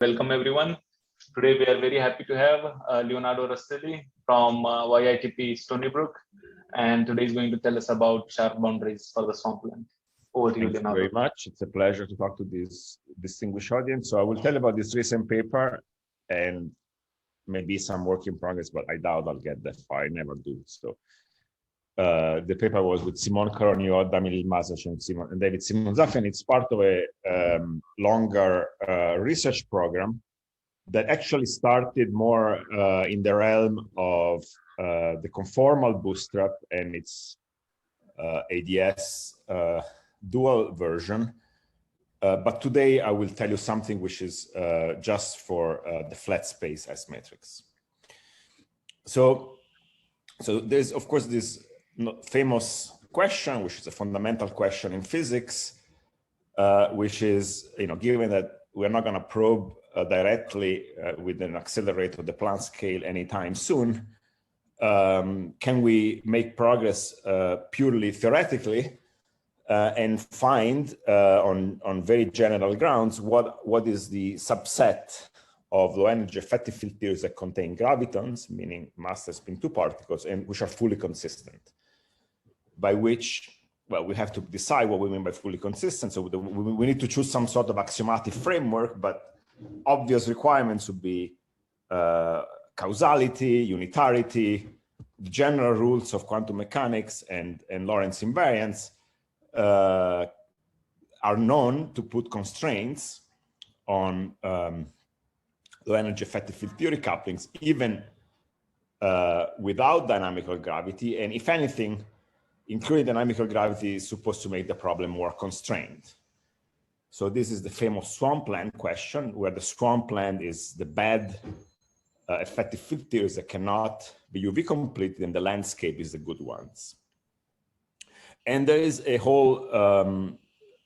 Welcome everyone. Today we are very happy to have Leonardo Rastelli from YITP Stony Brook, and today is going to tell us about sharp boundaries for the swampland. Over to you, Thank you Leonardo. very much. It's a pleasure to talk to this distinguished audience. So I will tell you about this recent paper and maybe some work in progress, but I doubt I'll get that far. I never do. So the paper was with Simone Carogno, Damil Masac, and David Simonzak, and it's part of a longer research program that actually started more in the realm of the conformal bootstrap and its ADS dual version. But today I will tell you something which is just for the flat space S matrix. So there's, of course, this famous question, which is a fundamental question in physics, which is, given that we're not going to probe directly with an accelerator of the Planck scale anytime soon, can we make progress purely theoretically and find on very general grounds what is the subset of low energy effective field theories that contain gravitons, meaning massless spin 2 particles, and which are fully consistent? By which, well, we have to decide what we mean by fully consistent. So we need to choose some sort of axiomatic framework, but obvious requirements would be causality, unitarity, the general rules of quantum mechanics and Lorentz invariance are known to put constraints on low energy effective field theory couplings, even without dynamical gravity. And if anything, including dynamical gravity is supposed to make the problem more constrained. So this is the famous swampland question, where the swampland is the bad effective field theories that cannot be UV completed, and the landscape is the good ones. And there is a whole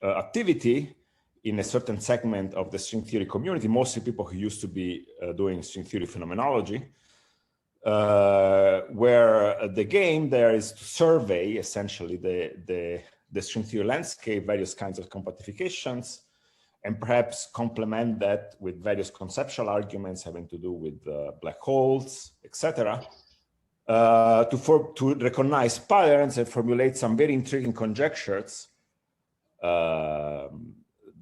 activity in a certain segment of the string theory community, mostly people who used to be doing string theory phenomenology, where the game there is to survey essentially the string theory landscape, various kinds of compactifications, and perhaps complement that with various conceptual arguments having to do with black holes, etc., to recognize patterns and formulate some very intriguing conjectures that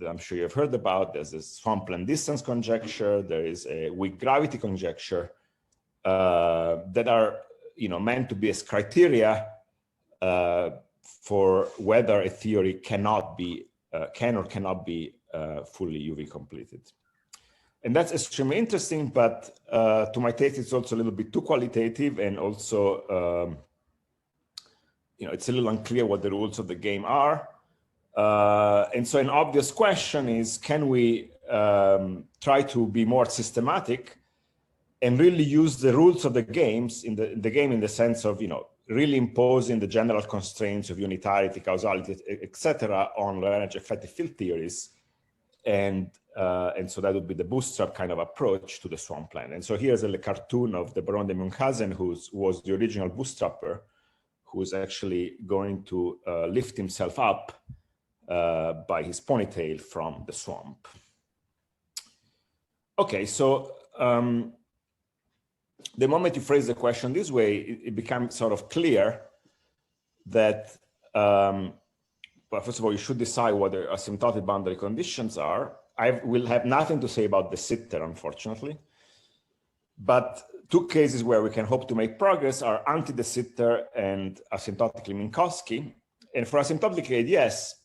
I'm sure you've heard about. There's this swampland distance conjecture, there is a weak gravity conjecture, that are meant to be as criteria for whether a theory can or cannot be fully UV completed. And that's extremely interesting, but to my taste, it's also a little bit too qualitative, and also it's a little unclear what the rules of the game are. And so an obvious question is, can we try to be more systematic and really use the rules of the games in the game in the sense of, really imposing the general constraints of unitarity, causality, etc., on low energy effective field theories, and so that would be the bootstrap kind of approach to the swampland. And so here's a cartoon of the Baron de Munchausen, who was the original bootstrapper, who's actually going to lift himself up by his ponytail from the swamp. Okay, so the moment you phrase the question this way, it becomes sort of clear that, well, first of all, you should decide what the asymptotic boundary conditions are. I will have nothing to say about the sitter, unfortunately. But two cases where we can hope to make progress are anti-de Sitter and asymptotically Minkowski. And for asymptotically ADS,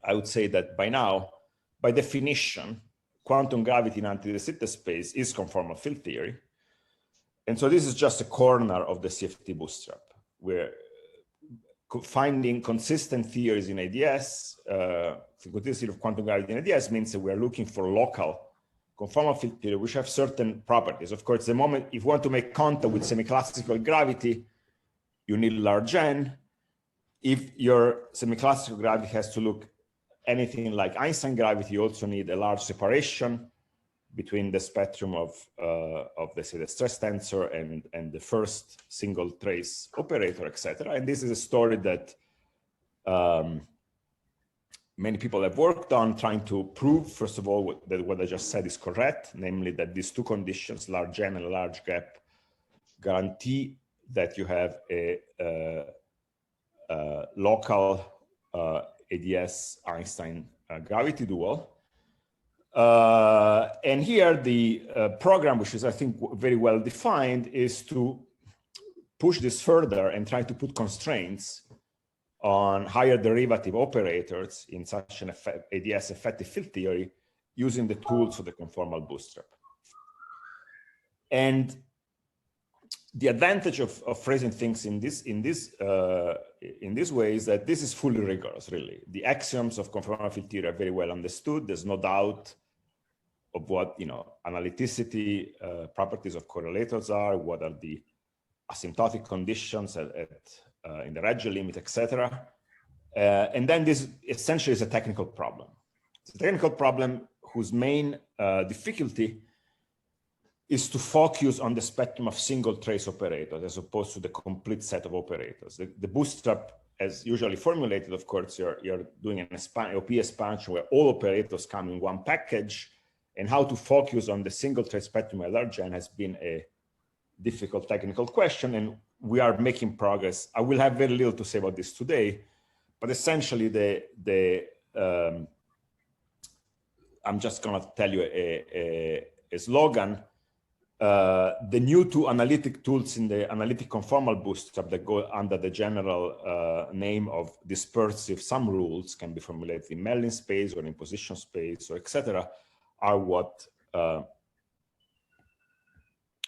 I would say that by now, by definition, quantum gravity in anti-de Sitter space is conformal field theory. And so this is just a corner of the CFT bootstrap, where finding consistent theories in ADS, the consistency of quantum gravity in ADS means that we're looking for local conformal field theory, which have certain properties. Of course, the moment if you want to make contact with semi-classical gravity, you need large N. If your semi-classical gravity has to look anything like Einstein gravity, you also need a large separation between the spectrum of let's say the stress tensor and the first single trace operator, etc. And this is a story that many people have worked on trying to prove, first of all, that what I just said is correct, namely that these two conditions, large n and large gap, guarantee that you have a local ADS Einstein gravity dual. And here the program, which is, I think, very well defined, is to push this further and try to put constraints on higher derivative operators in such an ADS effective field theory using the tools of the conformal bootstrap. And the advantage of phrasing things in this way is that this is fully rigorous, really. The axioms of conformal field theory are very well understood. There's no doubt of what, analyticity properties of correlators are, what are the asymptotic conditions in the Regge limit, etc. And then this essentially is a technical problem. It's a technical problem whose main difficulty is to focus on the spectrum of single trace operators as opposed to the complete set of operators. The bootstrap, as usually formulated, of course, you're doing an OP expansion where all operators come in one package, and how to focus on the single trace spectrum at large n has been a difficult technical question, and we are making progress. I will have very little to say about this today, but essentially I'm just going to tell you a slogan. The new two analytic tools in the analytic conformal bootstrap that go under the general name of dispersive sum rules, can be formulated in Mellin space or in position space or etc., are what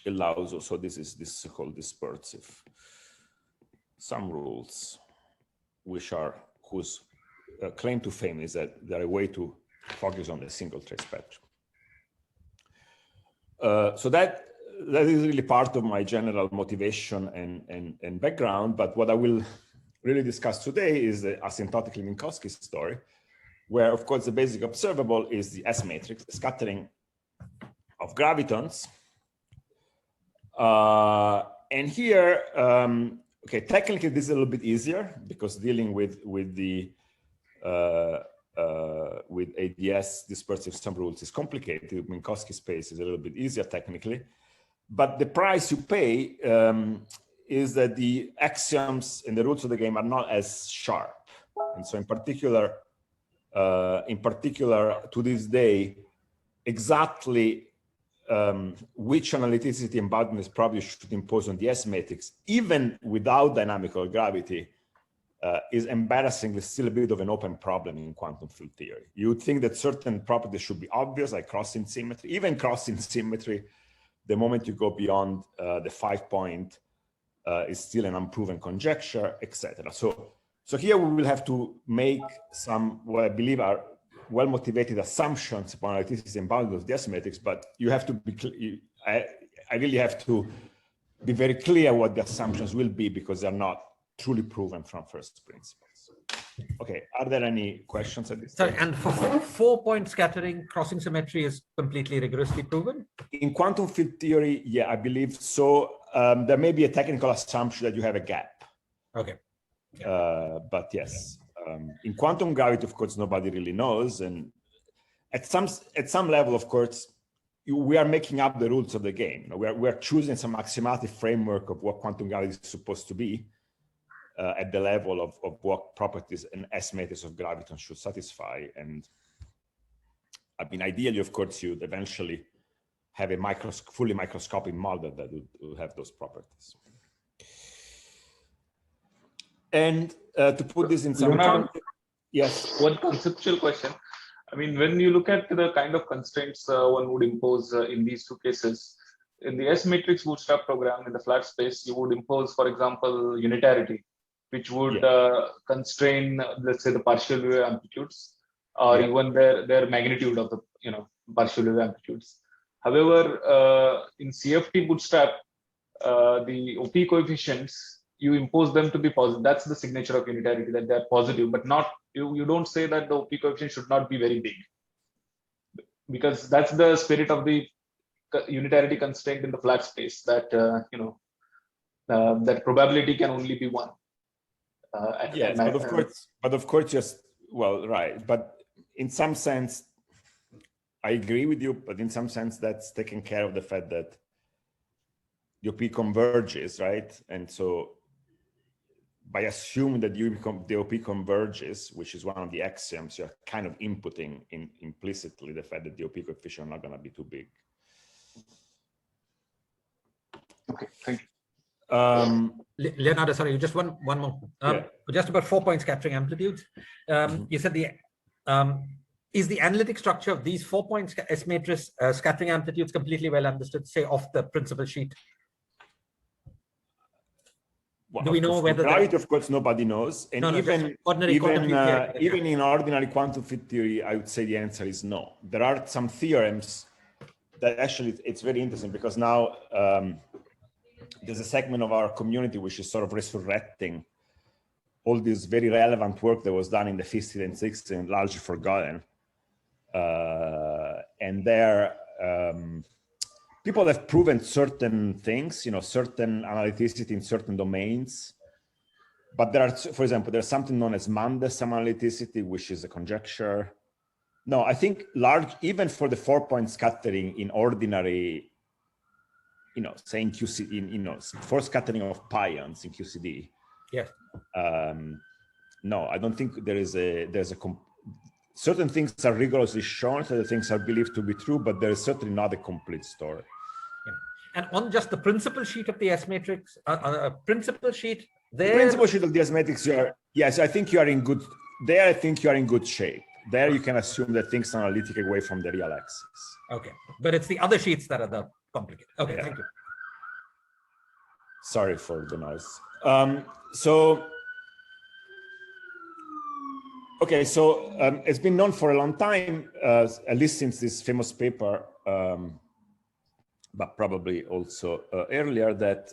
allows also this so-called dispersive sum rules, whose claim to fame is that they're a way to focus on the single trace spectrum. So that is really part of my general motivation and background. But what I will really discuss today is the asymptotic Minkowski story, where, of course, the basic observable is the S matrix, the scattering of gravitons. And here, okay, technically this is a little bit easier because dealing with ADS dispersive sum rules is complicated. Minkowski space is a little bit easier technically, but the price you pay is that the axioms and the rules of the game are not as sharp. And so in particular, to this day, exactly which analyticity and boundedness probably should impose on the S matrix, even without dynamical gravity, is embarrassingly still a bit of an open problem in quantum field theory. You would think that certain properties should be obvious, like crossing symmetry. Even crossing symmetry, the moment you go beyond the 5 point, is still an unproven conjecture, etc. So here we will have to make some, what I believe are well-motivated assumptions upon analyticity and boundedness of the S matrix, but you have to be, I really have to be very clear what the assumptions will be, because they're not truly proven from first principles. Okay, are there any questions at this stage? Sorry, and for 4-point scattering, crossing symmetry is completely rigorously proven? In quantum field theory, yeah, I believe so. There may be a technical assumption that you have a gap. Okay. Yeah. But yes, in quantum gravity, of course, nobody really knows. And at some level, of course, we are making up the rules of the game. We are choosing some maximality framework of what quantum gravity is supposed to be. At the level of what properties an S matrix of graviton should satisfy. And I mean, ideally, of course, you'd eventually have a fully microscopic model that would have those properties. And to put this in some context, yes. One conceptual question. I mean, when you look at the kind of constraints one would impose in these two cases, in the S matrix bootstrap program in the flat space, you would impose, for example, unitarity, which would constrain, let's say, the partial wave amplitudes, or even their magnitude of the partial wave amplitudes. However, in CFT bootstrap, the OP coefficients, you impose them to be positive. That's the signature of unitarity, that they're positive, but not you don't say that the OP coefficient should not be very big, because that's the spirit of the unitarity constraint in the flat space, that that probability can only be one. Yes, but of course, just well, right. But in some sense, I agree with you, but in some sense that's taking care of the fact that the OP converges, right? And so by assuming that the OP converges, which is one of the axioms, you're kind of inputting implicitly the fact that the OP coefficient are not going to be too big. Okay, thank you. Leonardo, sorry, just one more. Just about 4-point scattering amplitudes. You said is the analytic structure of these 4-point S matrix scattering amplitudes completely well understood, say off the principal sheet? Well, do we know whether gravity, of course, nobody knows, and even in ordinary quantum field theory, I would say the answer is no. There are some theorems that actually it's very interesting because now there's a segment of our community which is sort of resurrecting all this very relevant work that was done in the 50s and 60s and largely forgotten. And there, people have proven certain things, certain analyticity in certain domains. But there are, for example, there's something known as massless analyticity, which is a conjecture. No, I think even for the 4-point scattering in ordinary, saying QCD, for scattering of pions in QCD. Yes. No, I don't think there's certain things are rigorously shown, certain things are believed to be true, but there is certainly not a complete story. Yeah. And on just the principal sheet of the S matrix, principal sheet there. The principal sheet of the S matrix, yes, I think you are in good. There, I think you are in good shape. There, you can assume that things are analytic away from the real axis. Okay, but it's the other sheets that are the complicated. Okay, thank you. Sorry for the noise. It's been known for a long time, at least since this famous paper, but probably also earlier, that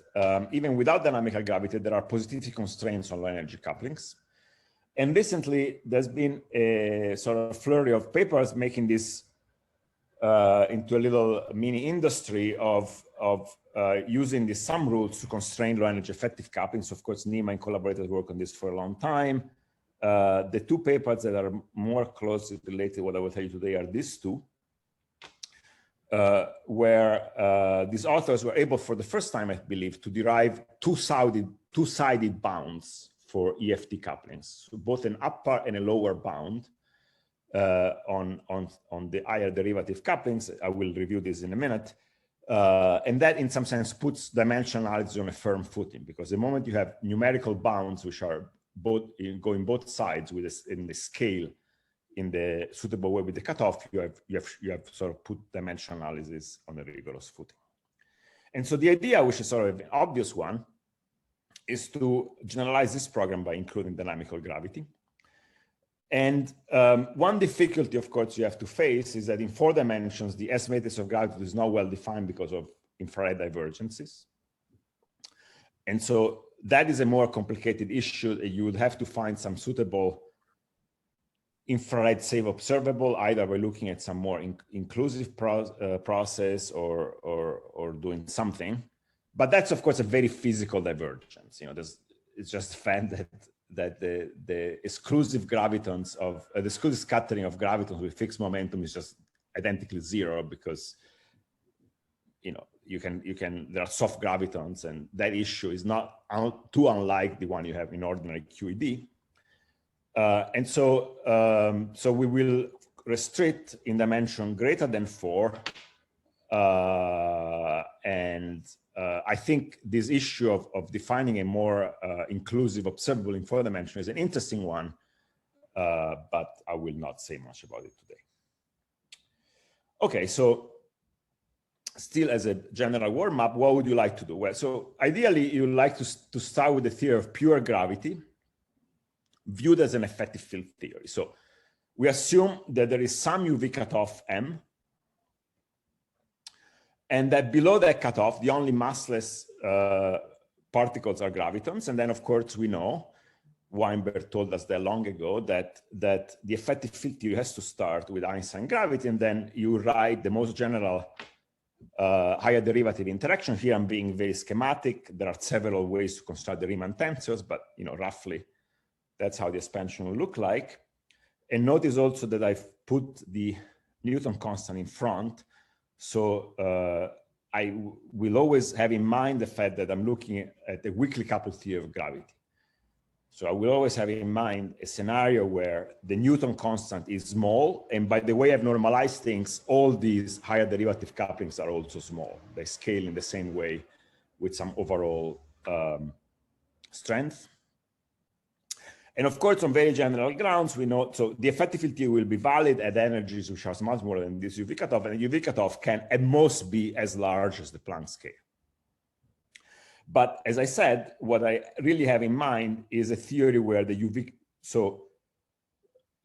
even without dynamical gravity, there are positivity constraints on low energy couplings. And recently, there's been a sort of flurry of papers making this into a little mini industry of using the sum rules to constrain low energy effective couplings. Of course, Nima and collaborators work on this for a long time. The two papers that are more closely related to what I will tell you today are these two, where these authors were able for the first time, I believe, to derive two-sided bounds for EFT couplings, so both an upper and a lower bound on the higher derivative couplings. I will review this in a minute. And that in some sense puts dimensional analysis on a firm footing, because the moment you have numerical bounds which are going both sides in the scale in the suitable way with the cutoff, you have sort of put dimensional analysis on a rigorous footing. And so the idea, which is sort of an obvious one, is to generalize this program by including dynamical gravity. And one difficulty, of course, you have to face is that in 4 dimensions, the S matrix of gravity is not well defined because of infrared divergences. And so that is a more complicated issue. You would have to find some suitable infrared safe observable, either by looking at some more inclusive process or doing something. But that's, of course, a very physical divergence. It's just found that the exclusive gravitons of the exclusive scattering of gravitons with fixed momentum is just identically 0, because there are soft gravitons, and that issue is not too unlike the one you have in ordinary QED. And so we will restrict in dimension greater than 4. I think this issue of defining a more inclusive observable in 4 dimensions is an interesting one, but I will not say much about it today. Okay, so still as a general warm-up, what would you like to do? Well, so ideally, you would like to start with the theory of pure gravity, viewed as an effective field theory. So we assume that there is some UV cutoff M, and that below that cutoff, the only massless particles are gravitons. And then, of course, we know, Weinberg told us that long ago, that the effective field theory has to start with Einstein gravity, and then you write the most general higher derivative interaction. Here I'm being very schematic. There are several ways to construct the Riemann tensors, but roughly that's how the expansion will look like. And notice also that I've put the Newton constant in front. So I will always have in mind the fact that I'm looking at the weakly coupled theory of gravity. So I will always have in mind a scenario where the Newton constant is small. And by the way I've normalized things, all these higher derivative couplings are also small. They scale in the same way with some overall strength. And of course, on very general grounds, we know, so the effective field theory will be valid at energies which are much smaller than this UV cutoff, and the UV cutoff can at most be as large as the Planck scale. But as I said, what I really have in mind is a theory where the UV, so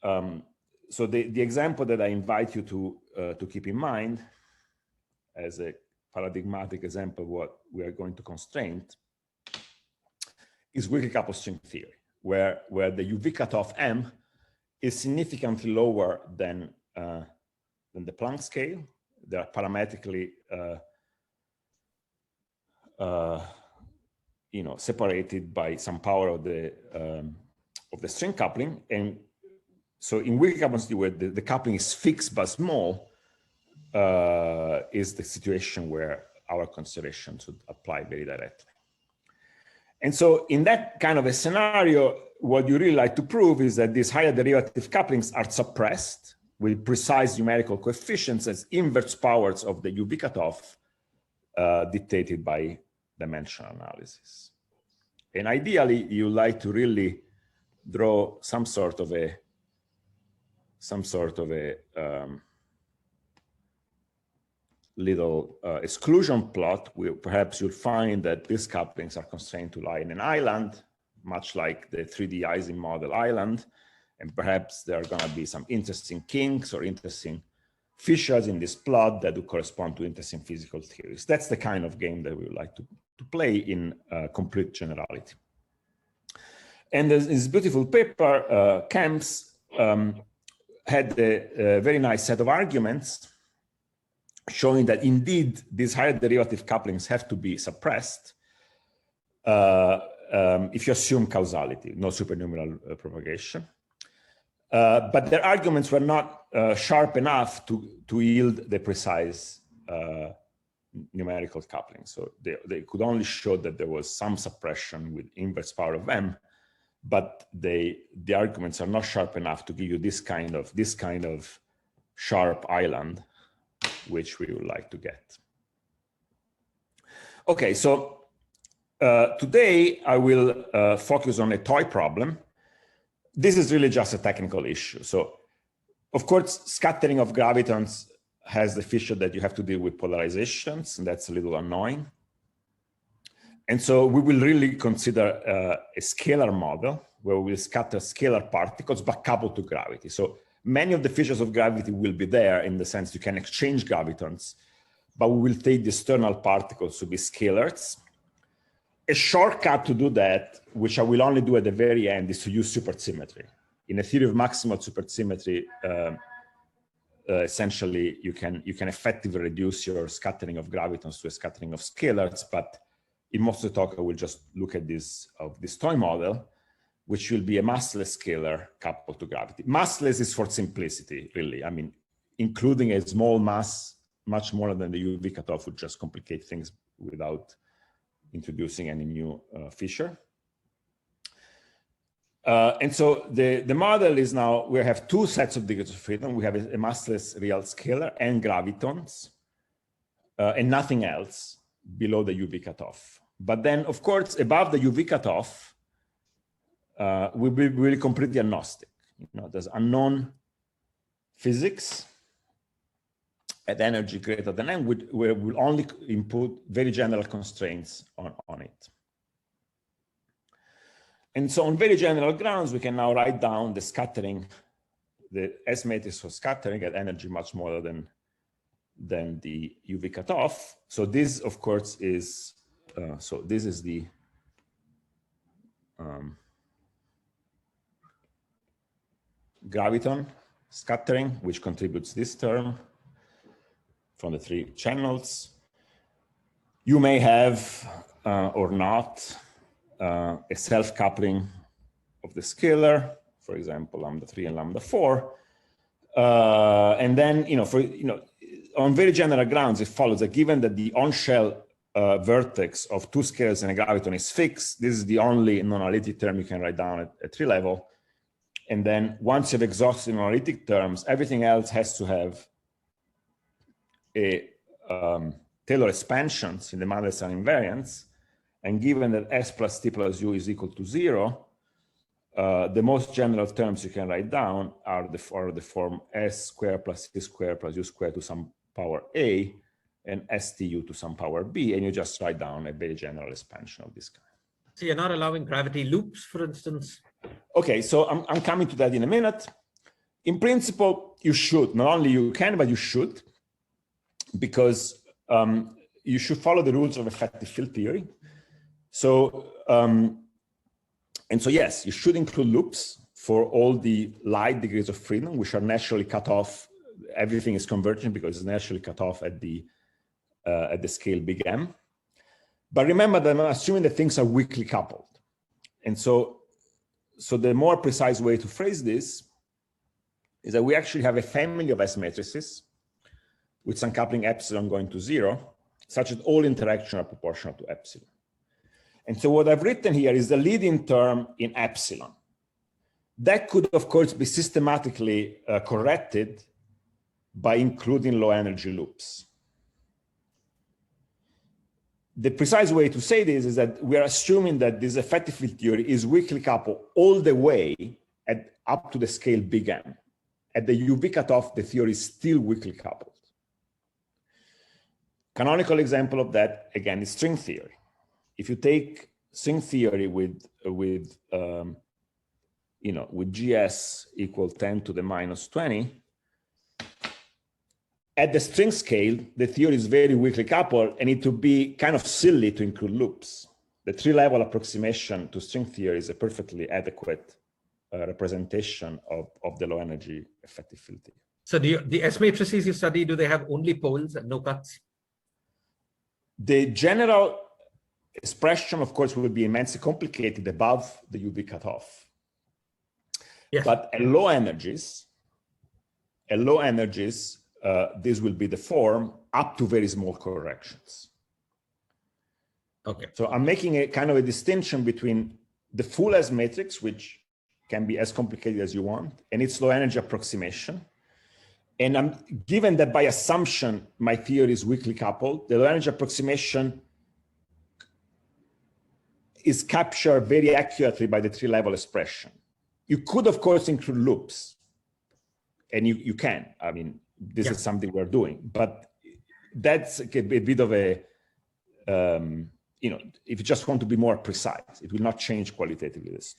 the example that I invite you to keep in mind as a paradigmatic example of what we are going to constrain is weakly coupled string theory, where the UV cutoff M is significantly lower than the Planck scale. They are parametrically separated by some power of the string coupling. And so in weakly coupled string, where the coupling is fixed but small, is the situation where our consideration should apply very directly. And so in that kind of a scenario, what you really like to prove is that these higher derivative couplings are suppressed with precise numerical coefficients as inverse powers of the UV cutoff dictated by dimensional analysis. And ideally, you like to really draw some sort of a little exclusion plot, where perhaps you'll find that these couplings are constrained to lie in an island, much like the 3D Ising model island. And perhaps there are going to be some interesting kinks or interesting fissures in this plot that do correspond to interesting physical theories. That's the kind of game that we would like to play in complete generality. And this beautiful paper, Camps, had a very nice set of arguments showing that indeed these higher derivative couplings have to be suppressed if you assume causality, no supernumeral propagation. But their arguments were not sharp enough to yield the precise numerical coupling. So they could only show that there was some suppression with inverse power of M, but the arguments are not sharp enough to give you this kind of sharp island, which we would like to get. Okay, so today I will focus on a toy problem. This is really just a technical issue. So, of course, scattering of gravitons has the feature that you have to deal with polarizations, and that's a little annoying. And so we will really consider a scalar model where we will scatter scalar particles but coupled to gravity. So many of the features of gravity will be there in the sense you can exchange gravitons, but we will take the external particles to be scalars. A shortcut to do that, which I will only do at the very end, is to use supersymmetry. In a theory of maximal supersymmetry, essentially you can effectively reduce your scattering of gravitons to a scattering of scalars. But in most of the talk, I will just look at this toy model, which will be a massless scalar coupled to gravity. Massless is for simplicity, really. I mean, including a small mass, much smaller than the UV cutoff, would just complicate things without introducing any new feature. And so the model is now, we have two sets of degrees of freedom. We have a massless real scalar and gravitons, and nothing else below the UV cutoff. But then, of course, above the UV cutoff, we will be really completely agnostic. There's unknown physics at energy greater than M, where we'll only input very general constraints on it. And so on very general grounds, we can now write down the scattering, the S matrix for scattering at energy much smaller than the UV cutoff. So this, of course, is, so this is the graviton scattering, which contributes this term from the three channels. You may have or not a self-coupling of the scalar for example, lambda 3 and lambda 4. And then, on very general grounds, it follows that given that the on-shell vertex of two scalars and a graviton is fixed, this is the only non-analytic term you can write down at tree level. And then once you've exhausted non-analytic terms, everything else has to have a Taylor expansions in the massless invariants. And given that S plus T plus U is equal to 0, the most general terms you can write down are the form S squared plus T squared plus U squared to some power A and STU to some power B, and you just write down a very general expansion of this kind. So you're not allowing gravity loops, for instance? Okay, so I'm coming to that in a minute. In principle, you should, not only you can, but you should, because you should follow the rules of effective field theory. So, yes, you should include loops for all the light degrees of freedom, which are naturally cut off. Everything is convergent because it's naturally cut off at the scale big M. But remember that I'm assuming that things are weakly coupled. And so the more precise way to phrase this is that we actually have a family of S matrices with some coupling epsilon going to 0, such that all interactions are proportional to epsilon. And so what I've written here is the leading term in epsilon. That could, of course, be systematically corrected by including low energy loops. The precise way to say this is that we are assuming that this effective field theory is weakly coupled all the way up to the scale big M. At the UV cutoff, the theory is still weakly coupled. Canonical example of that, again, is string theory. If you take string theory with GS equal 10 to the minus 20, at the string scale, the theory is very weakly coupled, and it would be kind of silly to include loops. The tree-level approximation to string theory is a perfectly adequate representation of the low-energy effective field theory. So the S matrices you study, do they have only poles and no cuts? The general expression, of course, will be immensely complicated above the UV cutoff. Yes. But at low energies, this will be the form up to very small corrections. Okay. So I'm making a kind of a distinction between the full S matrix, which can be as complicated as you want, and its low energy approximation. And I'm given that by assumption, my theory is weakly coupled, the low energy approximation is captured very accurately by the tree-level expression. You could, of course, include loops, and you can. I mean, this is something we're doing, but that's a bit of a, if you just want to be more precise, it will not change qualitatively this.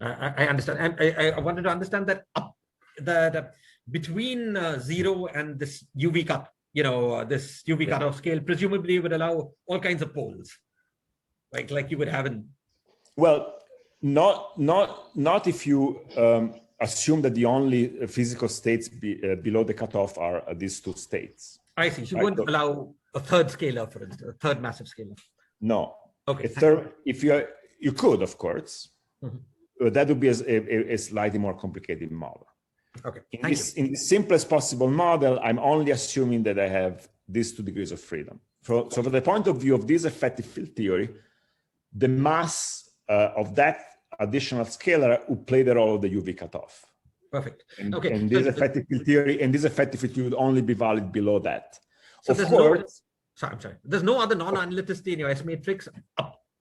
I understand. And I wanted to understand that between 0 and this UV cut, this UV cutoff scale presumably would allow all kinds of poles, like you would have in. Well, not if you assume that the only physical states below the cutoff are these two states. I see. So you wouldn't allow a third scalar, for instance, a third massive scalar. No. Okay. If you could, of course, that would be a slightly more complicated model. Okay. In the simplest possible model, I'm only assuming that I have these 2 degrees of freedom. So from the point of view of this effective field theory, the mass of that additional scalar would play the role of the UV cutoff. Perfect. And this effective field theory would only be valid below that. So of course. I'm sorry. There's no other non-analyticity in your S matrix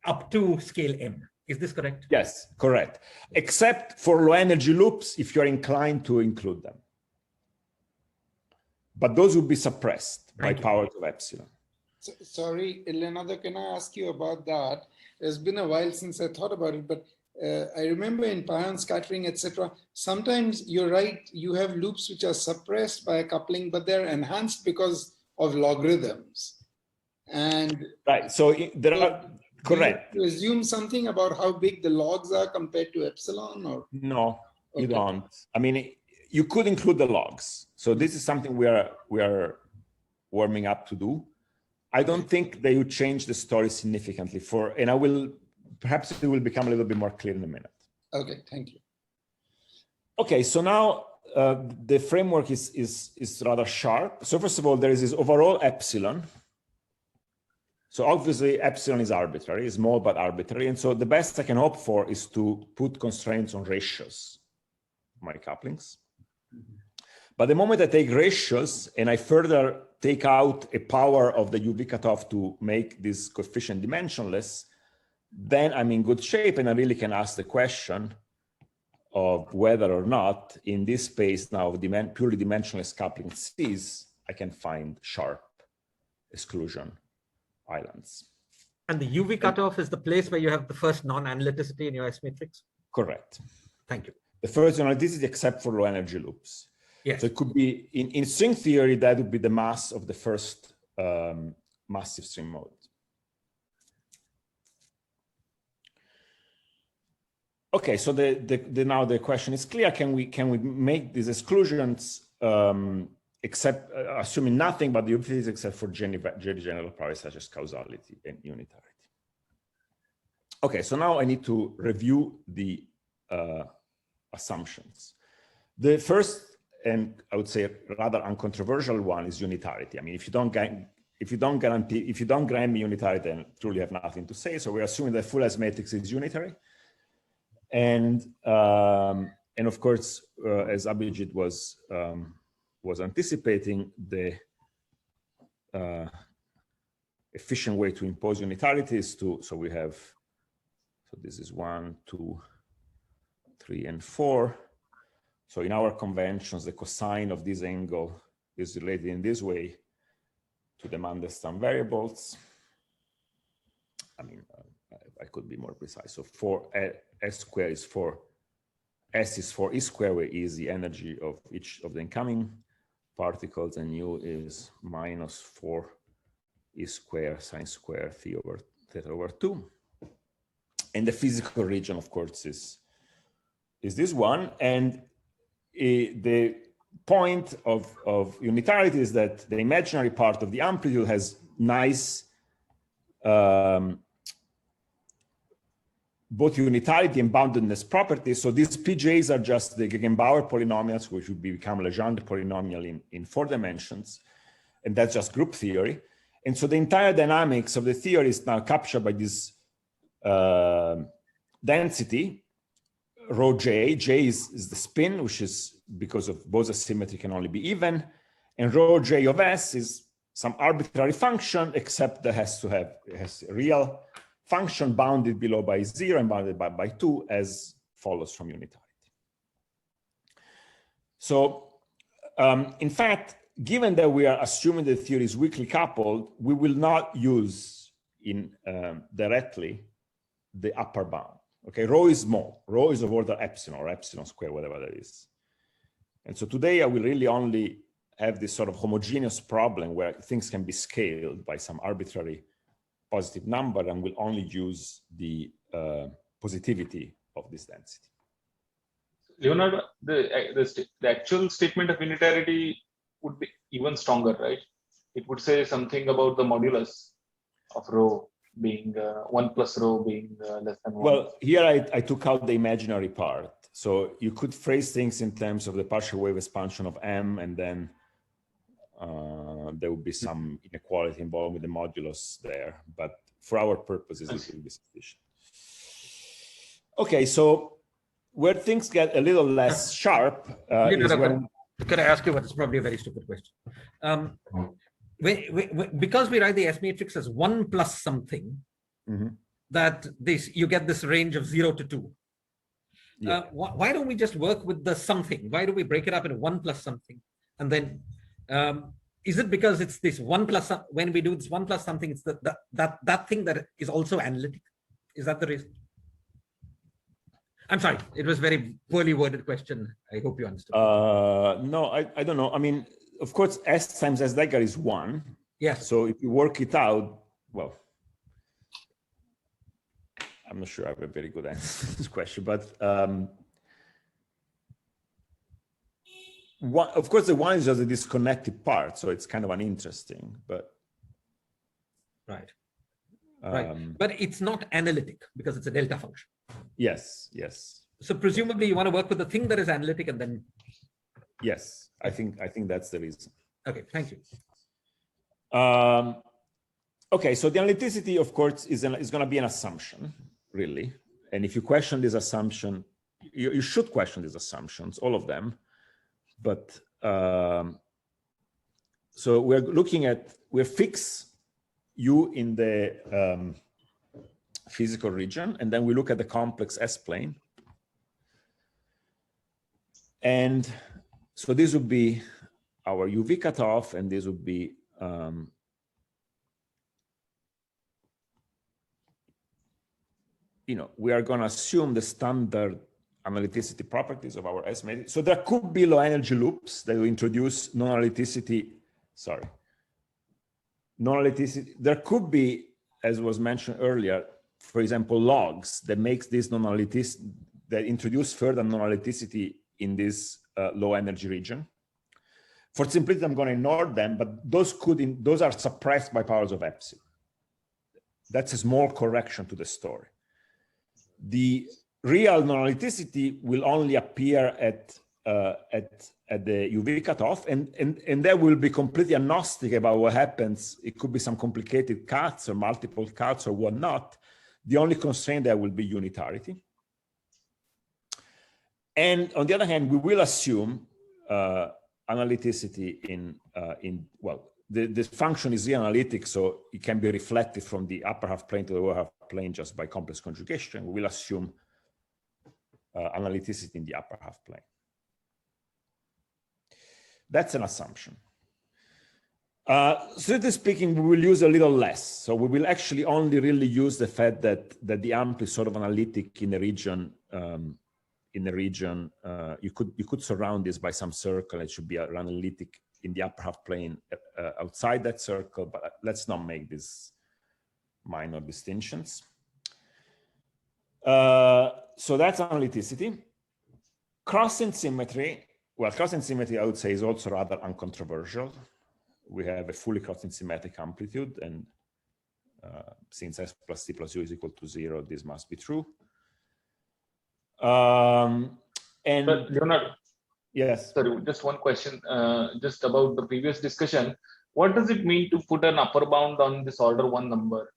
up to scale M. Is this correct? Yes, correct. Except for low energy loops, if you're inclined to include them. But those would be suppressed by powers of epsilon. Sorry, Leonardo, can I ask you about that? It's been a while since I thought about it, but I remember in pion scattering, etc. Sometimes you're right, you have loops which are suppressed by a coupling, but they're enhanced because of logarithms. And right, so there are, correct. Do you assume something about how big the logs are compared to epsilon, or? No, you don't. I mean, you could include the logs. So this is something we are warming up to do. I don't think they would change the story significantly and perhaps it will become a little bit more clear in a minute. Okay, thank you. Okay, so now the framework is rather sharp. So first of all, there is this overall epsilon. So obviously epsilon is arbitrary, it's small but arbitrary. And so the best I can hope for is to put constraints on ratios, my couplings. But the moment I take ratios and I further take out a power of the UV cutoff to make this coefficient dimensionless, then I'm in good shape and I really can ask the question of whether or not in this space now of purely dimensionless coupling Cs, I can find sharp exclusion islands. And the UV cutoff is the place where you have the first non-analyticity in your S matrix? Correct. Thank you. The first analyticity except for low energy loops. Yes. So it could be, in string theory, that would be the mass of the first massive string mode. Okay, so now the question is clear. Can we make these exclusions except assuming nothing but the utilities except for general properties such as causality and unitarity? Okay, so now I need to review the assumptions. The first, and I would say rather uncontroversial one, is unitarity. I mean, if you don't grant me unitarity, then truly have nothing to say. So we're assuming that full S matrix is unitary. And of course, as Abhijit was anticipating, the efficient way to impose unitarity is to, so this is 1, 2, 3, and 4. So in our conventions, the cosine of this angle is related in this way to the Mandelstam variables. I mean, I could be more precise. So for S squared is for S is for E squared, where E is the energy of each of the incoming particles, and U is minus 4 E squared sine squared phi over theta over 2. And the physical region, of course, is this one. And the point of unitarity is that the imaginary part of the amplitude has nice both unitarity and boundedness properties. So these PJs are just the Gegenbauer polynomials, which would become Legendre polynomial in 4 dimensions. And that's just group theory. And so the entire dynamics of the theory is now captured by this density, rho J. J is the spin, which is because of Bose symmetry can only be even. And rho J of S is some arbitrary function, except that has a real function bounded below by 0 and bounded by 2, as follows from unitarity. So in fact, given that we are assuming the theory is weakly coupled, we will not use directly the upper bound. Okay, rho is small. Rho is of order epsilon or epsilon squared, whatever that is. And so today I will really only have this sort of homogeneous problem where things can be scaled by some arbitrary positive number, and will only use the positivity of this density. Leonardo, the actual statement of unitarity would be even stronger, right? It would say something about the modulus of rho being 1 plus rho being less than 1. Well, here I took out the imaginary part. So you could phrase things in terms of the partial wave expansion of M, and then there would be some inequality involved with the modulus there. But for our purposes, it will be sufficient. Okay, so where things get a little less sharp is when... Could I ask you what is probably a very stupid question? Because we write the S matrix as 1 plus something, that you get this range of 0 to 2. Yeah. Why don't we just work with the something? Why do we break it up into 1 plus something? And then, is it because it's this 1 plus, when we do this 1 plus something, it's that thing that is also analytic? Is that the reason? I'm sorry, it was a very poorly worded question. I hope you understood. No, I don't know. I mean, of course, S times S dagger is 1. Yes. So if you work it out, well, I'm not sure I have a very good answer to this question, but of course, the 1 is just a disconnected part, so it's kind of uninteresting, but. Right. Right. But it's not analytic because it's a delta function. Yes, yes. So presumably you want to work with the thing that is analytic and then. Yes, I think that's the reason. Okay, thank you. Okay, so the analyticity, of course, is going to be an assumption, really. And if you question this assumption, you should question these assumptions, all of them. But so we're fix U in the physical region, and then we look at the complex S-plane. And so this would be our UV cutoff, and this would be we are going to assume the standard analyticity properties of our S matrix. So there could be low energy loops that will introduce non-analyticity. Sorry. Non-analyticity. There could be, as was mentioned earlier, for example, logs that makes this non-analyticity, that introduce further non-analyticity in this low energy region. For simplicity, I'm going to ignore them, but those are suppressed by powers of epsilon. That's a small correction to the story. The real non-analyticity will only appear at the UV cutoff, and that will be completely agnostic about what happens. It could be some complicated cuts or multiple cuts or whatnot. The only constraint there will be unitarity. And on the other hand, we will assume analyticity this function is reanalytic, so it can be reflected from the upper half plane to the lower half plane just by complex conjugation. We will assume analyticity in the upper half plane. That's an assumption. Strictly speaking, we will use a little less. So we will actually only really use the fact that the amp is sort of analytic in the region. You could surround this by some circle. It should be analytic in the upper half plane outside that circle, but let's not make these minor distinctions. So that's analyticity. Crossing symmetry. Well, crossing symmetry, I would say, is also rather uncontroversial. We have a fully crossing symmetric amplitude, and since S plus T plus U is equal to 0, this must be true. But Leonardo, yes. sorry, just one question, just about the previous discussion. What does it mean to put an upper bound on this order 1 number,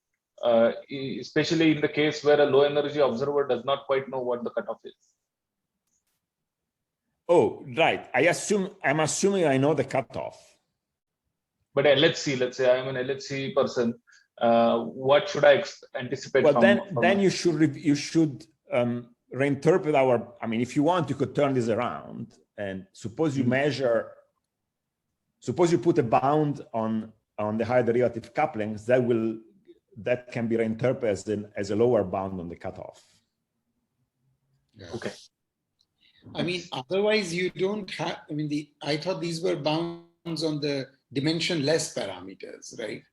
especially in the case where a low energy observer does not quite know what the cutoff is? Oh, right. I'm assuming I know the cutoff. But LHC, let's say I'm an LHC person. What should I anticipate? Well, then you should reinterpret our. I mean, if you want, you could turn this around and suppose you measure. Suppose you put a bound on the higher derivative couplings. That can be reinterpreted as a lower bound on the cutoff. Yeah. Okay. I mean, otherwise you don't have. I mean, I thought these were bounds on the dimensionless parameters, right?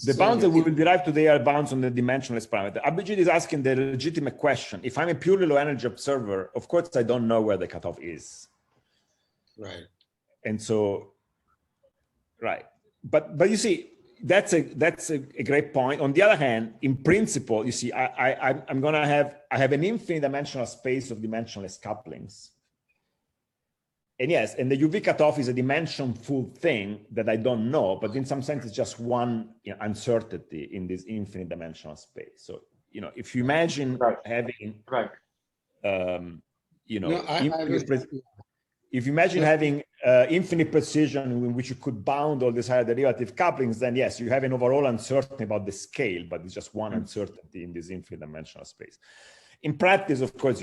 The bounds that we will derive today are bounds on the dimensionless parameter. Abhijit is asking the legitimate question. If I'm a purely low energy observer, of course, I don't know where the cutoff is. Right. And so, right. But you see, that's a great point. On the other hand, in principle, you see, I have an infinite dimensional space of dimensionless couplings. And yes, and the UV cutoff is a dimension-full thing that I don't know, but in some sense, it's just one uncertainty in this infinite dimensional space. So, if you imagine having, if you imagine having infinite precision in which you could bound all these higher derivative couplings, then yes, you have an overall uncertainty about the scale, but it's just one uncertainty in this infinite dimensional space. In practice, of course,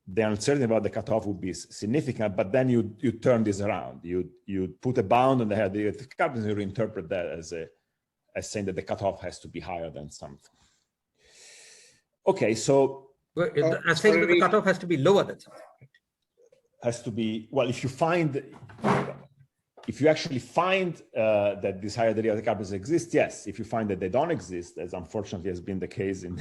the uncertainty about the cutoff would be significant, but then you turn this around. You put a bound on the higher derivative couplings, and you reinterpret that as saying that the cutoff has to be higher than something. Okay, so I'm saying that the cutoff has to be lower than something. Has to be, well, if you actually find that these higher derivative couplings exist, yes. If you find that they don't exist, as unfortunately has been the case in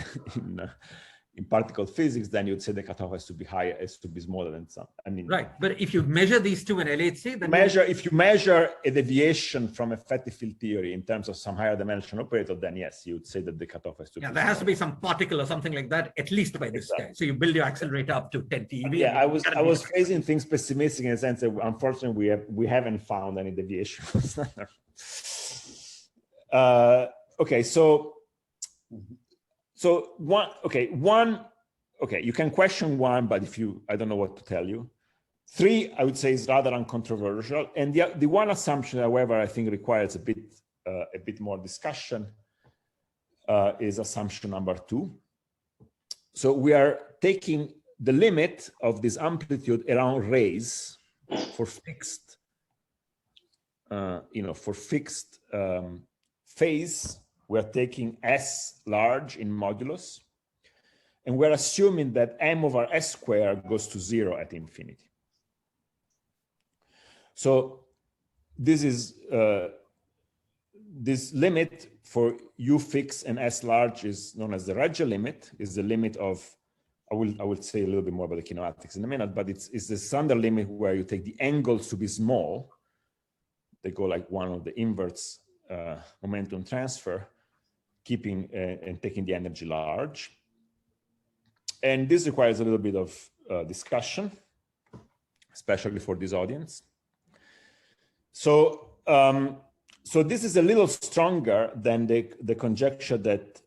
in particle physics, then you'd say the cutoff has to be higher, has to be smaller than some. I mean, right. But if you measure these two in LHC, then if you measure a deviation from effective field theory in terms of some higher dimension operator, then yes, you would say that the cutoff has to be. Yeah, there has to be some particle or something like that, at least by this guy. So you build your accelerator up to 10 TeV. Yeah, I was phrasing things pessimistic in the sense that unfortunately we haven't found any deviation. Okay, so you can question one, but I don't know what to tell you. 3, I would say, is rather uncontroversial, and the one assumption, however, I think requires a bit more discussion is assumption number 2. So we are taking the limit of this amplitude around rays for fixed, phase. We're taking S large in modulus, and we're assuming that m over s squared goes to 0 at infinity. So this is this limit for u fixed and s large is known as the Regge limit. Is the limit of, I will say a little bit more about the kinematics in a minute, but it's the standard limit where you take the angles to be small. They go like one of the inverse momentum transfer, keeping and taking the energy large. And this requires a little bit of discussion, especially for this audience. So, so this is a little stronger than the conjecture that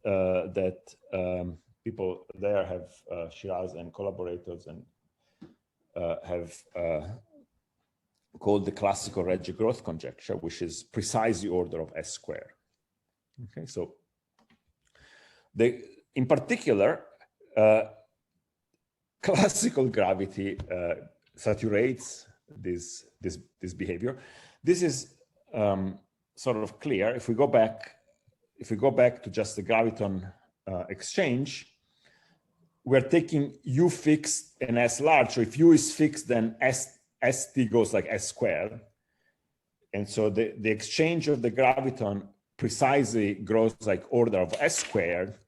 people there have, Shiraz and collaborators, and have called the classical Regge growth conjecture, which is precisely order of s squared. Okay, so in particular, classical gravity saturates this behavior. This is sort of clear if we go back to just the graviton exchange. We're taking u fixed and s large. So if u is fixed, then st goes like s squared, and so the exchange of the graviton precisely grows like order of s squared,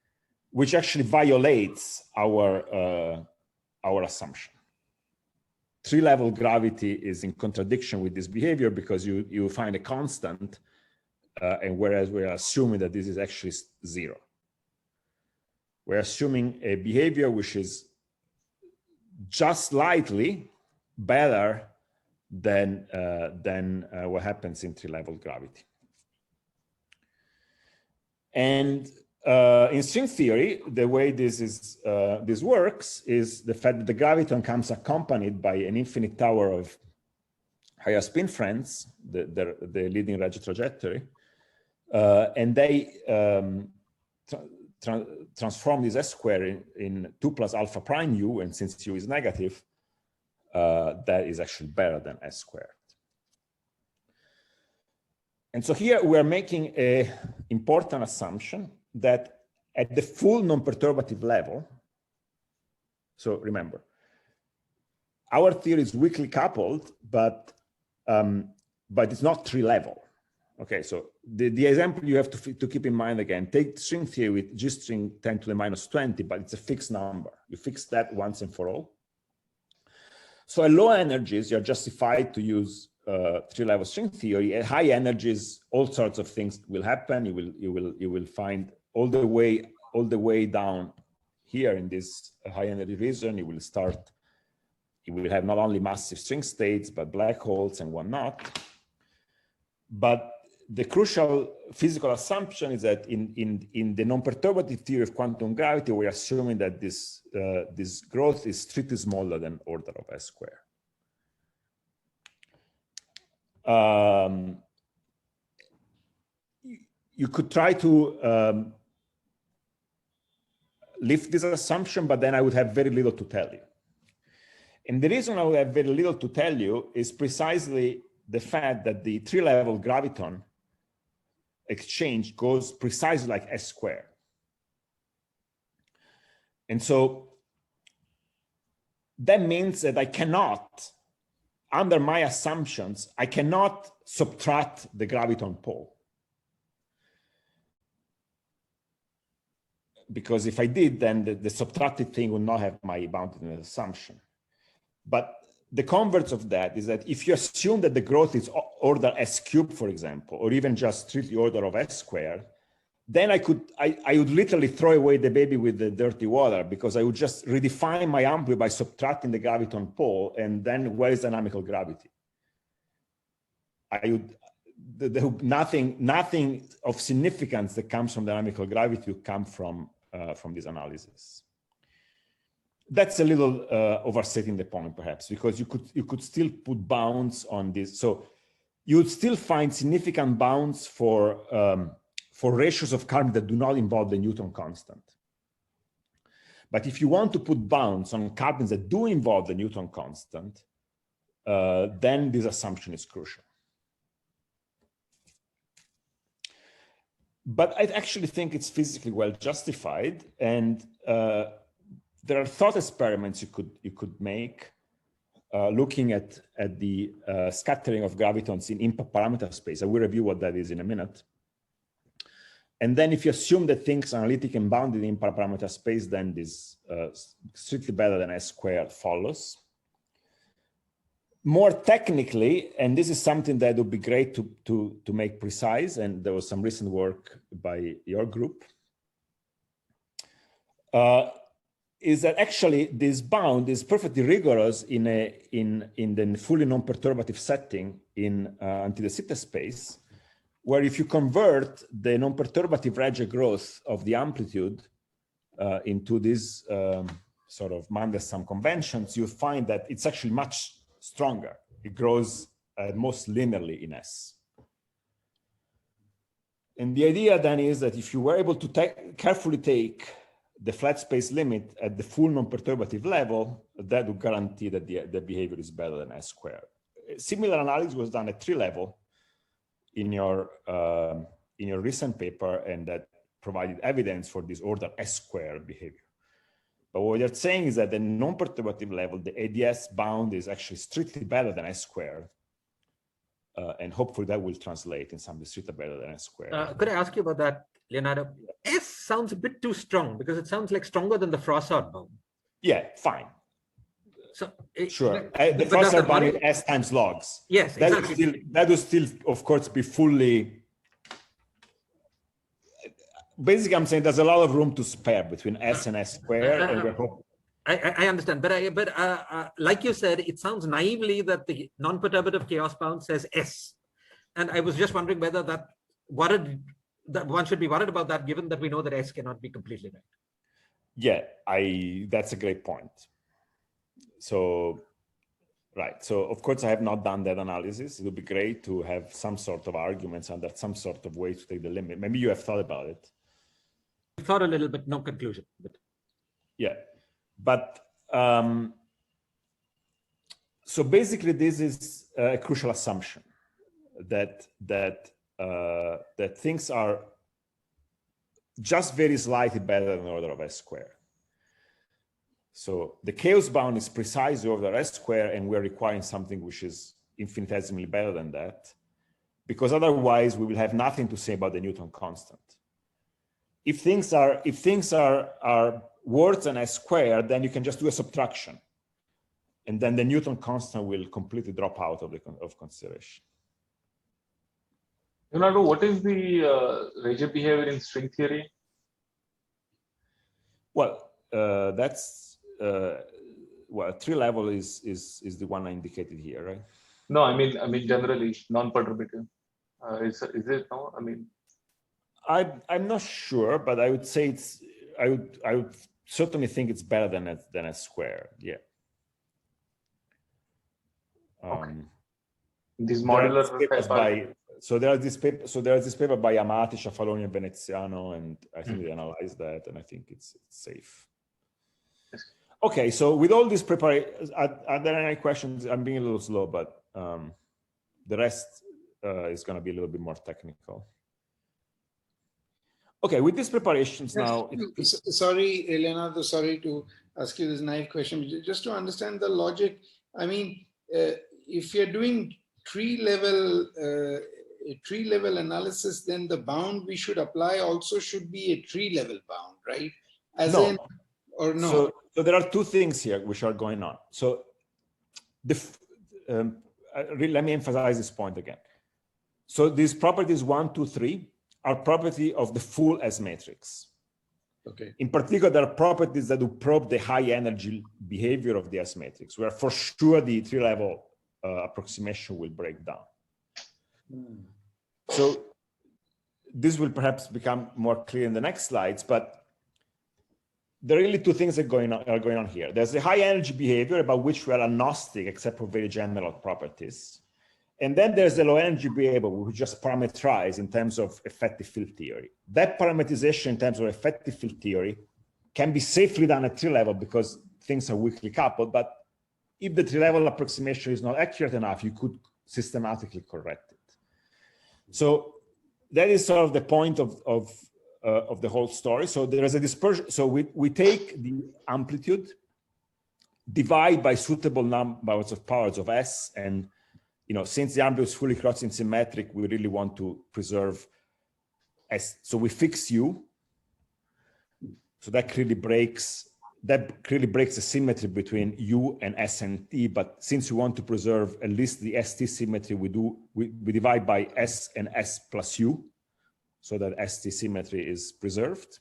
which actually violates our assumption. 3-level gravity is in contradiction with this behavior because you find a constant, and whereas we're assuming that this is actually 0. We're assuming a behavior which is just slightly better than what happens in 3-level gravity. And in string theory, the way this works is the fact that the graviton comes accompanied by an infinite tower of higher spin friends, the leading Regge trajectory, and they transform this s squared in 2 plus alpha prime u, and since u is negative, that is actually better than s squared. And so here we are making an important assumption that at the full non-perturbative level, so remember, our theory is weakly coupled, but it's not 3-level. Okay, so the example you have to keep in mind again, take string theory with G string 10 to the minus 20, but it's a fixed number. You fix that once and for all. So at low energies, you're justified to use 3-level string theory. At high energies, all sorts of things will happen. You will find all the way down here in this high energy region. You will have not only massive string states, but black holes and whatnot. But the crucial physical assumption is that in the non-perturbative theory of quantum gravity, we're assuming that this growth is strictly smaller than order of s squared. You could try to lift this assumption, but then I would have very little to tell you. And the reason I would have very little to tell you is precisely the fact that the 3-level graviton exchange goes precisely like s squared. And so that means that I cannot, under my assumptions, I cannot subtract the graviton pole. because if I did, then the subtracted thing would not have my boundedness assumption. But the converse of that is that if you assume that the growth is order s cubed, for example, or even just strictly order of s squared, then I would literally throw away the baby with the dirty water, because I would just redefine my amplitude by subtracting the graviton pole, and then where is dynamical gravity? Nothing of significance that comes from dynamical gravity would come from this analysis. That's a little overstating the point, perhaps, because you could still put bounds on this. So you would still find significant bounds for ratios of current that do not involve the Newton constant. But if you want to put bounds on couplings that do involve the Newton constant, then this assumption is crucial. But I actually think it's physically well justified, and there are thought experiments you could make looking at the scattering of gravitons in impact parameter space. I will review what that is in a minute. And then if you assume that things are analytic and bounded in impact parameter space, then this strictly better than s squared follows. More technically, and this is something that would be great to make precise, and there was some recent work by your group, is that actually this bound is perfectly rigorous in the fully non-perturbative setting in anti-de Sitter space, where if you convert the non-perturbative Regge growth of the amplitude into these sort of Mandelstam conventions, you find that it's actually much stronger. It grows most linearly in S. And the idea then is that if you were able to carefully take the flat space limit at the full non-perturbative level, that would guarantee that the behavior is better than S squared. Similar analysis was done at 3 level in your recent paper, and that provided evidence for this order S squared behavior. But what you're saying is that the non-perturbative level, the ADS bound is actually strictly better than S squared. And hopefully that will translate in something strictly better than S squared. Could I ask you about that, Leonardo? S sounds a bit too strong, because it sounds like stronger than the Froissart bound. Yeah, fine. So sure. The Froissart bound is S times logs. Yes, exactly. That would still, of course, be fully. Basically, I'm saying there's a lot of room to spare between S and S squared. And we're hoping. I understand, but like you said, it sounds naively that the non-perturbative chaos bound says S, and I was just wondering whether that one should be worried about that, given that we know that S cannot be completely right. Yeah, that's a great point. So, right. So, of course, I have not done that analysis. It would be great to have some sort of arguments and that some sort of way to take the limit. Maybe you have thought about it. I thought a little bit, no conclusion. But yeah, but so basically, this is a crucial assumption that things are just very slightly better than the order of S squared. So the chaos bound is precisely order S squared, and we're requiring something which is infinitesimally better than that, because otherwise we will have nothing to say about the Newton constant. If things are worse than S squared, then you can just do a subtraction, and then the Newton constant will completely drop out of consideration. Leonardo, what is the Regge behavior in string theory? Well, that's well, 3 level is the one I indicated here, right? No, I mean generally non-perturbative. Is it no? I mean, I'm not sure, but I would say I would certainly think it's better than a square. Yeah. Okay. These modular papers by there is this paper by Amati, Sciafaloni, and Veneziano, and I think they analyzed that, and I think it's safe. Yes. Okay, so with all these preparations, are there any questions? I'm being a little slow, but the rest is going to be a little bit more technical. Okay, with these preparations now. Sorry, Leonardo, sorry to ask you this naive question. Just to understand the logic, I mean, if you're doing tree level a tree level analysis, then the bound we should apply also should be a tree level bound, right? As no. in, or no? So there are two things here which are going on. So let me emphasize this point again. So these properties 1, 2, 3 are property of the full S matrix. Okay. In particular, there are properties that will probe the high energy behavior of the S matrix, where for sure the tree level approximation will break down. So this will perhaps become more clear in the next slides, but there are really two things that are going on here. There's the high energy behavior about which we are agnostic except for very general properties. And then there's the low energy behavior, which we just parameterize in terms of effective field theory. That parameterization in terms of effective field theory can be safely done at tree level because things are weakly coupled. But if the tree level approximation is not accurate enough, you could systematically correct it. So that is sort of the point of the whole story. So there is a dispersion. So we take the amplitude, divide by suitable numbers of powers of S, and since the amplitude is fully crossing symmetric, we really want to preserve S. So we fix U. So that clearly breaks the symmetry between U and S and T. But since we want to preserve at least the ST symmetry, we divide by S and S plus U, so that ST symmetry is preserved.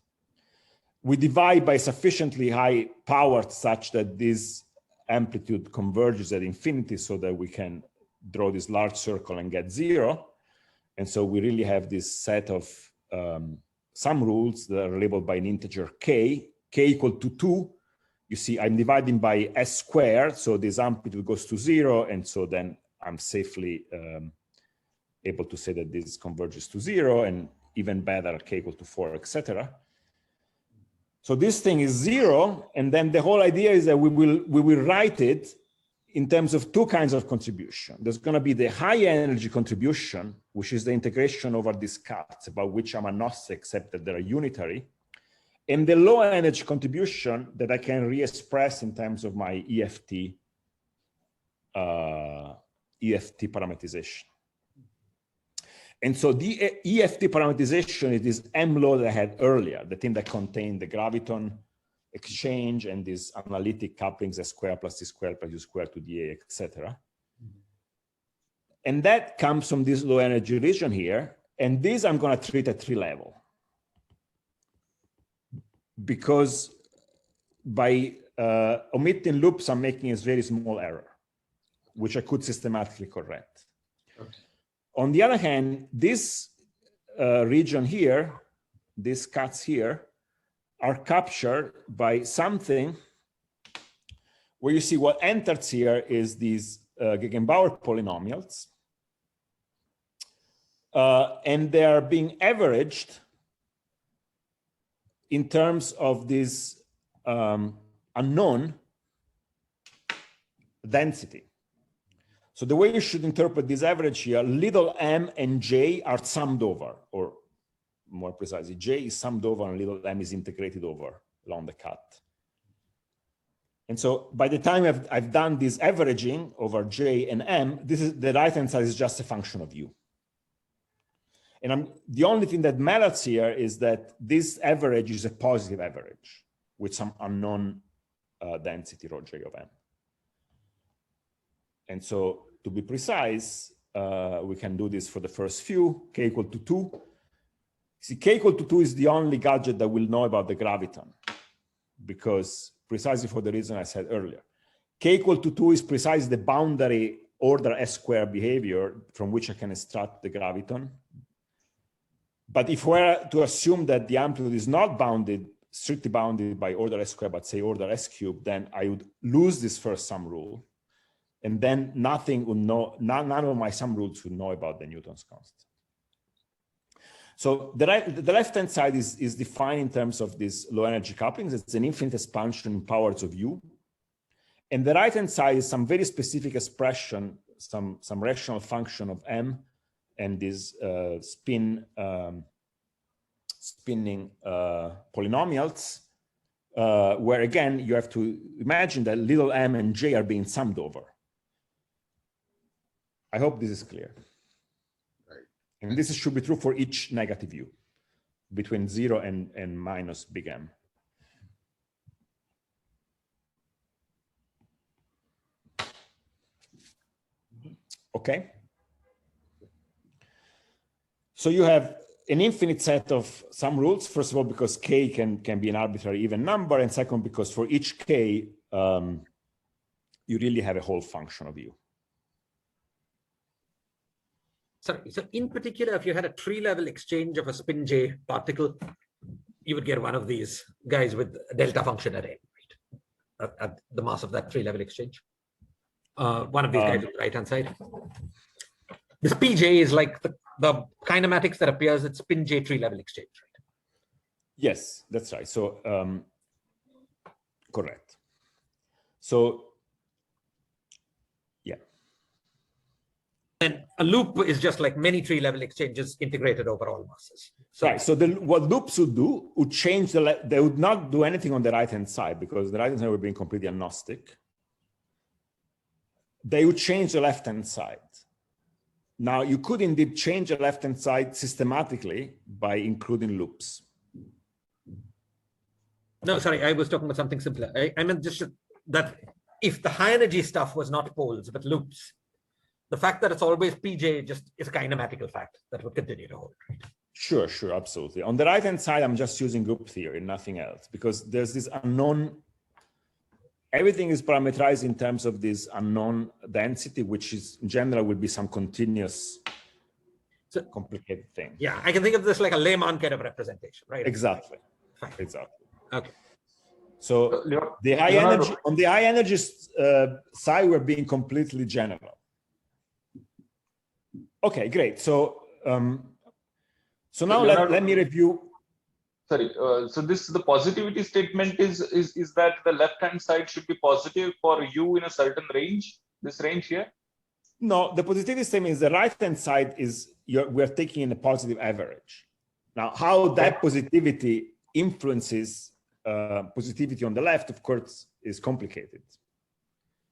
We divide by sufficiently high power such that this amplitude converges at infinity, so that we can draw this large circle and get 0. And so we really have this set of some rules that are labeled by an integer k equal to 2. You see, I'm dividing by S squared, so this amplitude goes to 0, and so then I'm safely able to say that this converges to 0, and even better, k equal to 4, etc. So this thing is 0, and then the whole idea is that we will write it in terms of two kinds of contribution. There's going to be the high energy contribution, which is the integration over these cuts, about which I'm agnostic except that they're unitary, and the low energy contribution that I can re-express in terms of my EFT parameterization. And so the EFT parameterization is this M law that I had earlier, the thing that contained the graviton exchange and these analytic couplings S squared plus T squared plus U squared to the A, etc. And that comes from this low energy region here. And this I'm going to treat at tree level. Because by omitting loops, I'm making a very small error, which I could systematically correct. Okay. On the other hand, this region here, these cuts here, are captured by something where you see what enters here is these Gegenbauer polynomials. And they are being averaged in terms of this unknown density. So the way you should interpret this average here, little m and j are summed over, or more precisely, j is summed over and little m is integrated over along the cut. And so by the time I've done this averaging over j and m, this is the right-hand side is just a function of u. And the only thing that matters here is that this average is a positive average with some unknown density rho j of m. And so to be precise, we can do this for the first few, k equal to 2. See, k equal to 2 is the only gadget that will know about the graviton, because precisely for the reason I said earlier. K equal to 2 is precisely the boundary order S squared behavior from which I can extract the graviton. But if we're to assume that the amplitude is not bounded, strictly bounded by order S squared, but say order S cubed, then I would lose this first sum rule. And then nothing would know, none of my sum rules would know about the Newton's constant. So the left-hand side is defined in terms of these low energy couplings. It's an infinite expansion in powers of u. And the right-hand side is some very specific expression, some rational function of m and these spinning polynomials, where again, you have to imagine that little m and j are being summed over. I hope this is clear. Right. And this should be true for each negative u between 0 and minus big M. Okay. So you have an infinite set of some rules. First of all, because k can be an arbitrary even number, and second, because for each k, you really have a whole function of u. Sorry, so in particular, if you had a tree-level exchange of a spin j particle, you would get one of these guys with a delta function at n, right? At the mass of that tree-level exchange. One of these guys on the right-hand side. This pj is like the kinematics that appears at spin j tree-level exchange, right? Yes, that's right. So correct. So yeah. And a loop is just like many tree-level exchanges integrated over all masses. So, right. So what loops would do would change they would not do anything on the right-hand side, because the right-hand side would be completely agnostic. They would change the left-hand side. Now, you could indeed change the left-hand side systematically by including loops. No, sorry, I was talking about something simpler. I meant just that if the high energy stuff was not poles, but loops, the fact that it's always pj just is a kinematical fact that would continue to hold, right? Sure, absolutely. On the right-hand side, I'm just using group theory, nothing else, because there's this unknown. Everything is parameterized in terms of this unknown density, which is in general would be some continuous, complicated thing. Yeah, I can think of this like a Lehmann kind of representation, right? Exactly. Fine. Exactly. Okay. So the high energy on the high energy side, we're being completely general. Okay, great. So so now let me review. Sorry, so the positivity statement is that the left-hand side should be positive for u in a certain range, this range here? No, the positivity statement is the right-hand side is we're taking in a positive average. Now, how that positivity influences positivity on the left, of course, is complicated.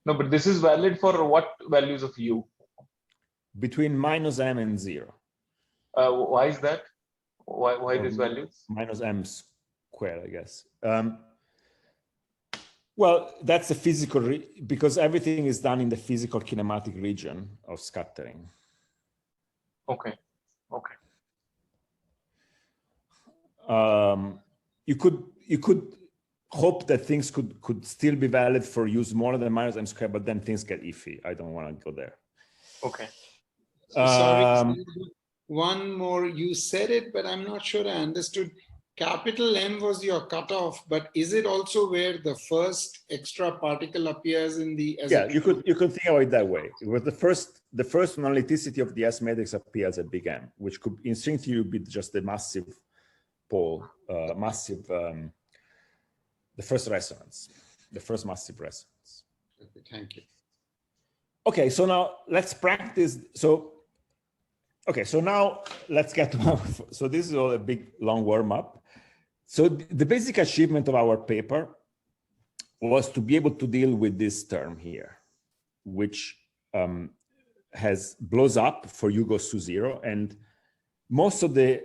No, but this is valid for what values of u? Between minus m and 0. Why is that? Why these values? Minus m squared, I guess. Well, that's a physical, because everything is done in the physical kinematic region of scattering. Okay. Okay. You could hope that things could still be valid for u smaller than minus m squared, but then things get iffy. I don't want to go there. Okay. So sorry, one more. You said it, but I'm not sure I understood. Capital M was your cutoff, but is it also where the first extra particle appears in the? Yeah, you could think of it that way. It was the first analyticity of the S matrix appears at big M, which could instinctively be just the massive pole, the first resonance, the first massive resonance. Okay, thank you. Okay, so now let's practice. So now let's get to, so this is all a big long warm up. So the basic achievement of our paper was to be able to deal with this term here, which blows up for u goes to 0. And most of the,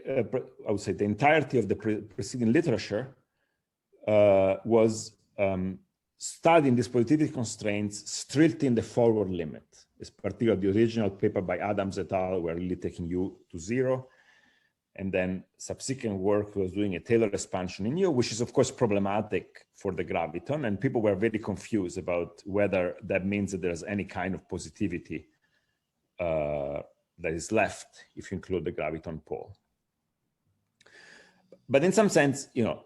I would say the entirety of the preceding literature was studying these positivity constraints strictly in the forward limit. It's particularly the original paper by Adams et al. Were really taking u to 0. And then subsequent work was doing a Taylor expansion in u, which is of course problematic for the graviton. And people were very confused about whether that means that there's any kind of positivity that is left if you include the graviton pole. But in some sense, you know,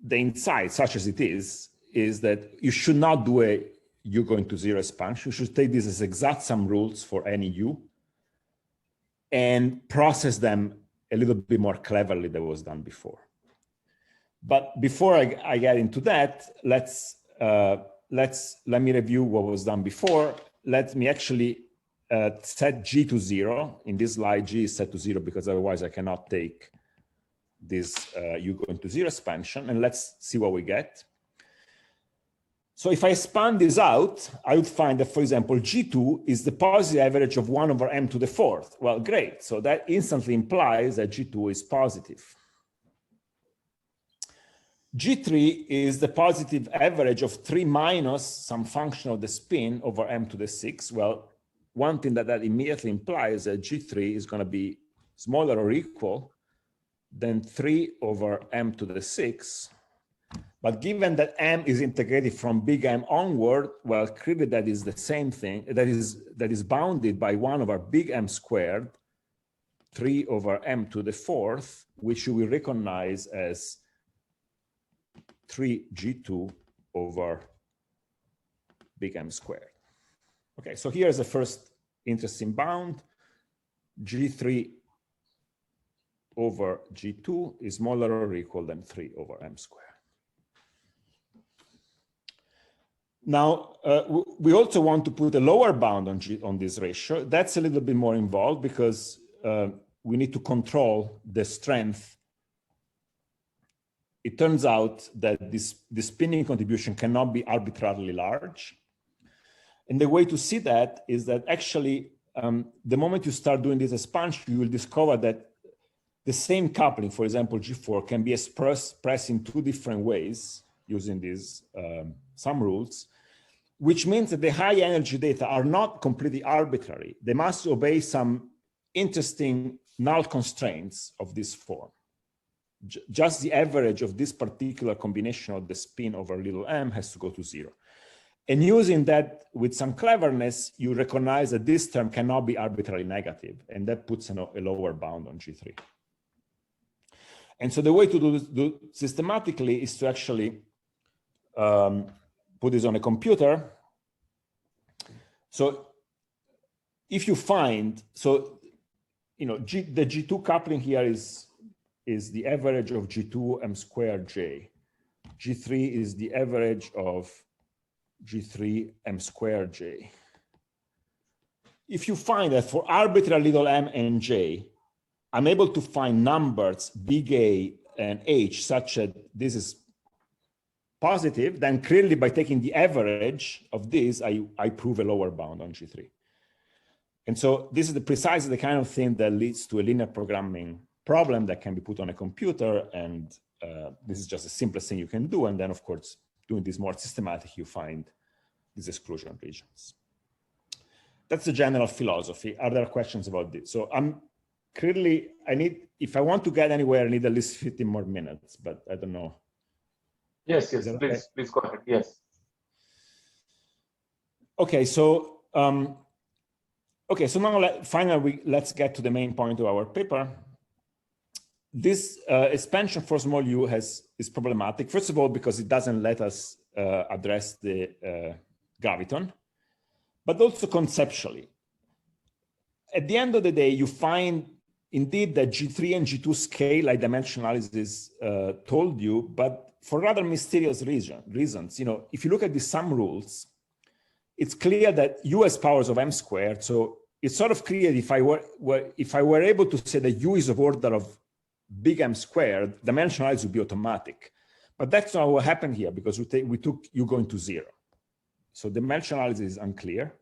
the insight, such as it is that you should not do a u going to 0 expansion. You should take this as exact sum rules for any u and process them a little bit more cleverly than was done before. But before I get into that, let me review what was done before. Let me actually set g to 0. In this slide, g is set to 0 because otherwise I cannot take this u going to 0 expansion. And let's see what we get. So if I expand this out, I would find that, for example, G2 is the positive average of 1 over m to the fourth. Well, great. So that instantly implies that G2 is positive. G3 is the positive average of 3 minus some function of the spin over m to the 6. Well, one thing that immediately implies that G3 is going to be smaller or equal than 3 over m to the 6. But given that m is integrated from big M onward, well, clearly that is the same thing. That is bounded by 1 over big M squared, 3 over m to the fourth, which we recognize as 3G2 over big M squared. Okay, so here's the first interesting bound. G3 over G2 is smaller or equal than 3 over m squared. Now, we also want to put a lower bound on this ratio. That's a little bit more involved because we need to control the strength. It turns out that this spinning contribution cannot be arbitrarily large. And the way to see that is that actually, the moment you start doing this expansion, you will discover that the same coupling, for example, G4, can be expressed in 2 different ways using these sum rules, which means that the high energy data are not completely arbitrary. They must obey some interesting null constraints of this form. Just the average of this particular combination of the spin over little m has to go to 0. And using that with some cleverness, you recognize that this term cannot be arbitrarily negative, and that puts a lower bound on G3. And so the way to do this systematically is to actually put this on a computer. So if you find, so, you know, the G2 coupling here is the average of G2 m squared J. G3 is the average of G3 m squared J. If you find that for arbitrary little m and J, I'm able to find numbers big A and H such that this is positive, then clearly by taking the average of this, I prove a lower bound on G3. And so this is precisely the kind of thing that leads to a linear programming problem that can be put on a computer. And this is just the simplest thing you can do. And then, of course, doing this more systematic, you find these exclusion regions. That's the general philosophy. Are there questions about this? So clearly, if I want to get anywhere, I need at least 15 more minutes, but I don't know. Yes, please go ahead. Yes. Okay, so now finally let's get to the main point of our paper. This expansion for small u is problematic. First of all, because it doesn't let us address the graviton, but also conceptually. At the end of the day, you find indeed that G3 and G2 scale like dimension analysis told you, but for rather mysterious reasons. You know, if you look at the sum rules, it's clear that u has powers of m squared. So it's sort of clear if I were able to say that u is of order of big M squared, dimensionalize would be automatic. But that's not what happened here because we took u going to 0. So dimensionalize is unclear.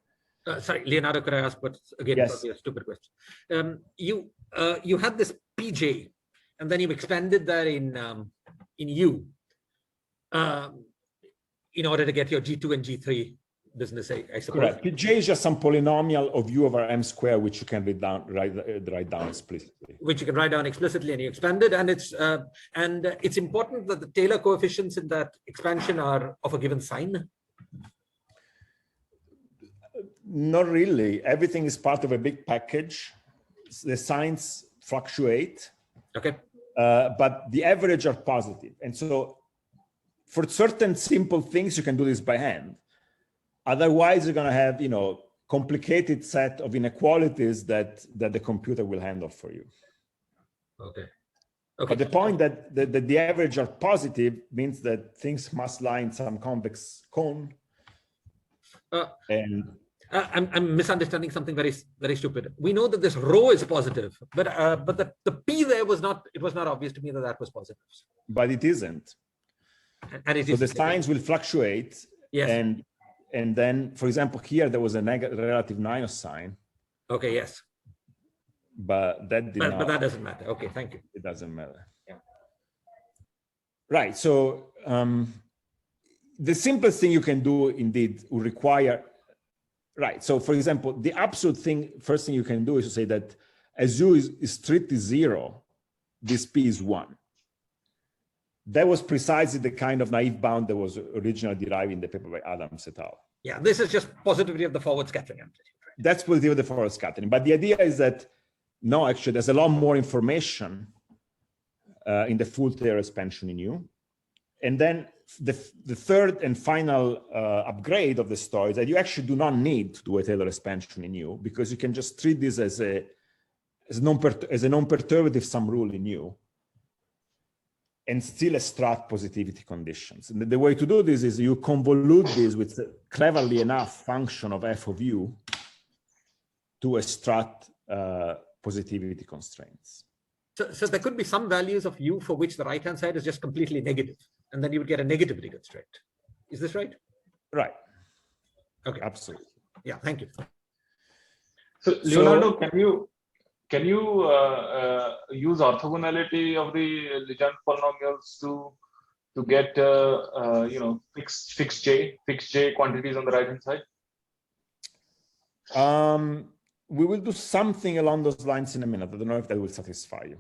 Sorry, Leonardo, could I ask again, yes. Probably a stupid question. You had this PJ, and then you expanded that in U in order to get your G2 and G3 business, I suppose. Correct. PJ is just some polynomial of u over m squared, which you can write down explicitly. Which you can write down explicitly, and you expanded, and it's important that the Taylor coefficients in that expansion are of a given sign. Not really. Everything is part of a big package. The signs fluctuate. Okay. But the average are positive. And so for certain simple things, you can do this by hand. Otherwise, you're going to have, you know, complicated set of inequalities that the computer will handle for you. Okay. But the point that the average are positive means that things must lie in some convex cone. I'm misunderstanding something very, very stupid. We know that this rho is positive, but the P there was not. It was not obvious to me that was positive. But it isn't. And it so is. The signs will fluctuate. Yes. And then, for example, here there was a relative minus sign. Okay, yes. But that did not. But that doesn't matter. Okay, thank you. It doesn't matter. Yeah. Right. So the simplest thing you can do indeed will require. Right. So, for example, the absolute thing, first thing you can do is to say that as U is strictly 0, this P is 1. That was precisely the kind of naive bound that was originally derived in the paper by Adams et al. Yeah, this is just positivity of the forward scattering amplitude. Right? That's positivity of the forward scattering. But the idea is that, no, actually, there's a lot more information in the full Taylor expansion in U. And then the third and final upgrade of the story is that you actually do not need to do a Taylor expansion in U, because you can just treat this as a non-perturbative sum rule in U and still extract positivity conditions. And the way to do this is you convolute this with a cleverly enough function of f of U to extract positivity constraints. So there could be some values of U for which the right-hand side is just completely negative, and then you would get a negativity constraint. Is this right? Right. Okay. Absolutely. Yeah, thank you. So Leonardo, can you use orthogonality of the Legendre polynomials to get fixed J quantities on the right hand side? We will do something along those lines in a minute. I don't know if that will satisfy you.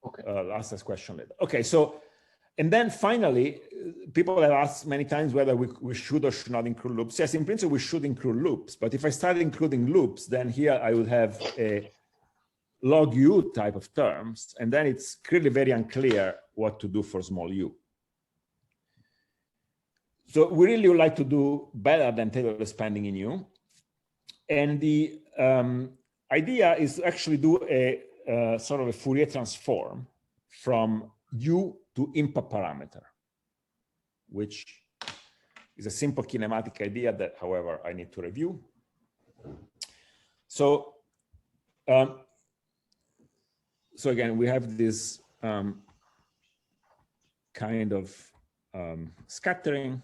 Okay. I'll ask this question later. Okay, so, and then finally, people have asked many times whether we should or should not include loops. Yes, in principle, we should include loops. But if I start including loops, then here I would have a log U type of terms. And then it's clearly very unclear what to do for small u. So we really would like to do better than Taylor expanding in U. And the idea is to actually do a sort of a Fourier transform from U to impact parameter, which is a simple kinematic idea that, however, I need to review. So, so again, we have this kind of scattering,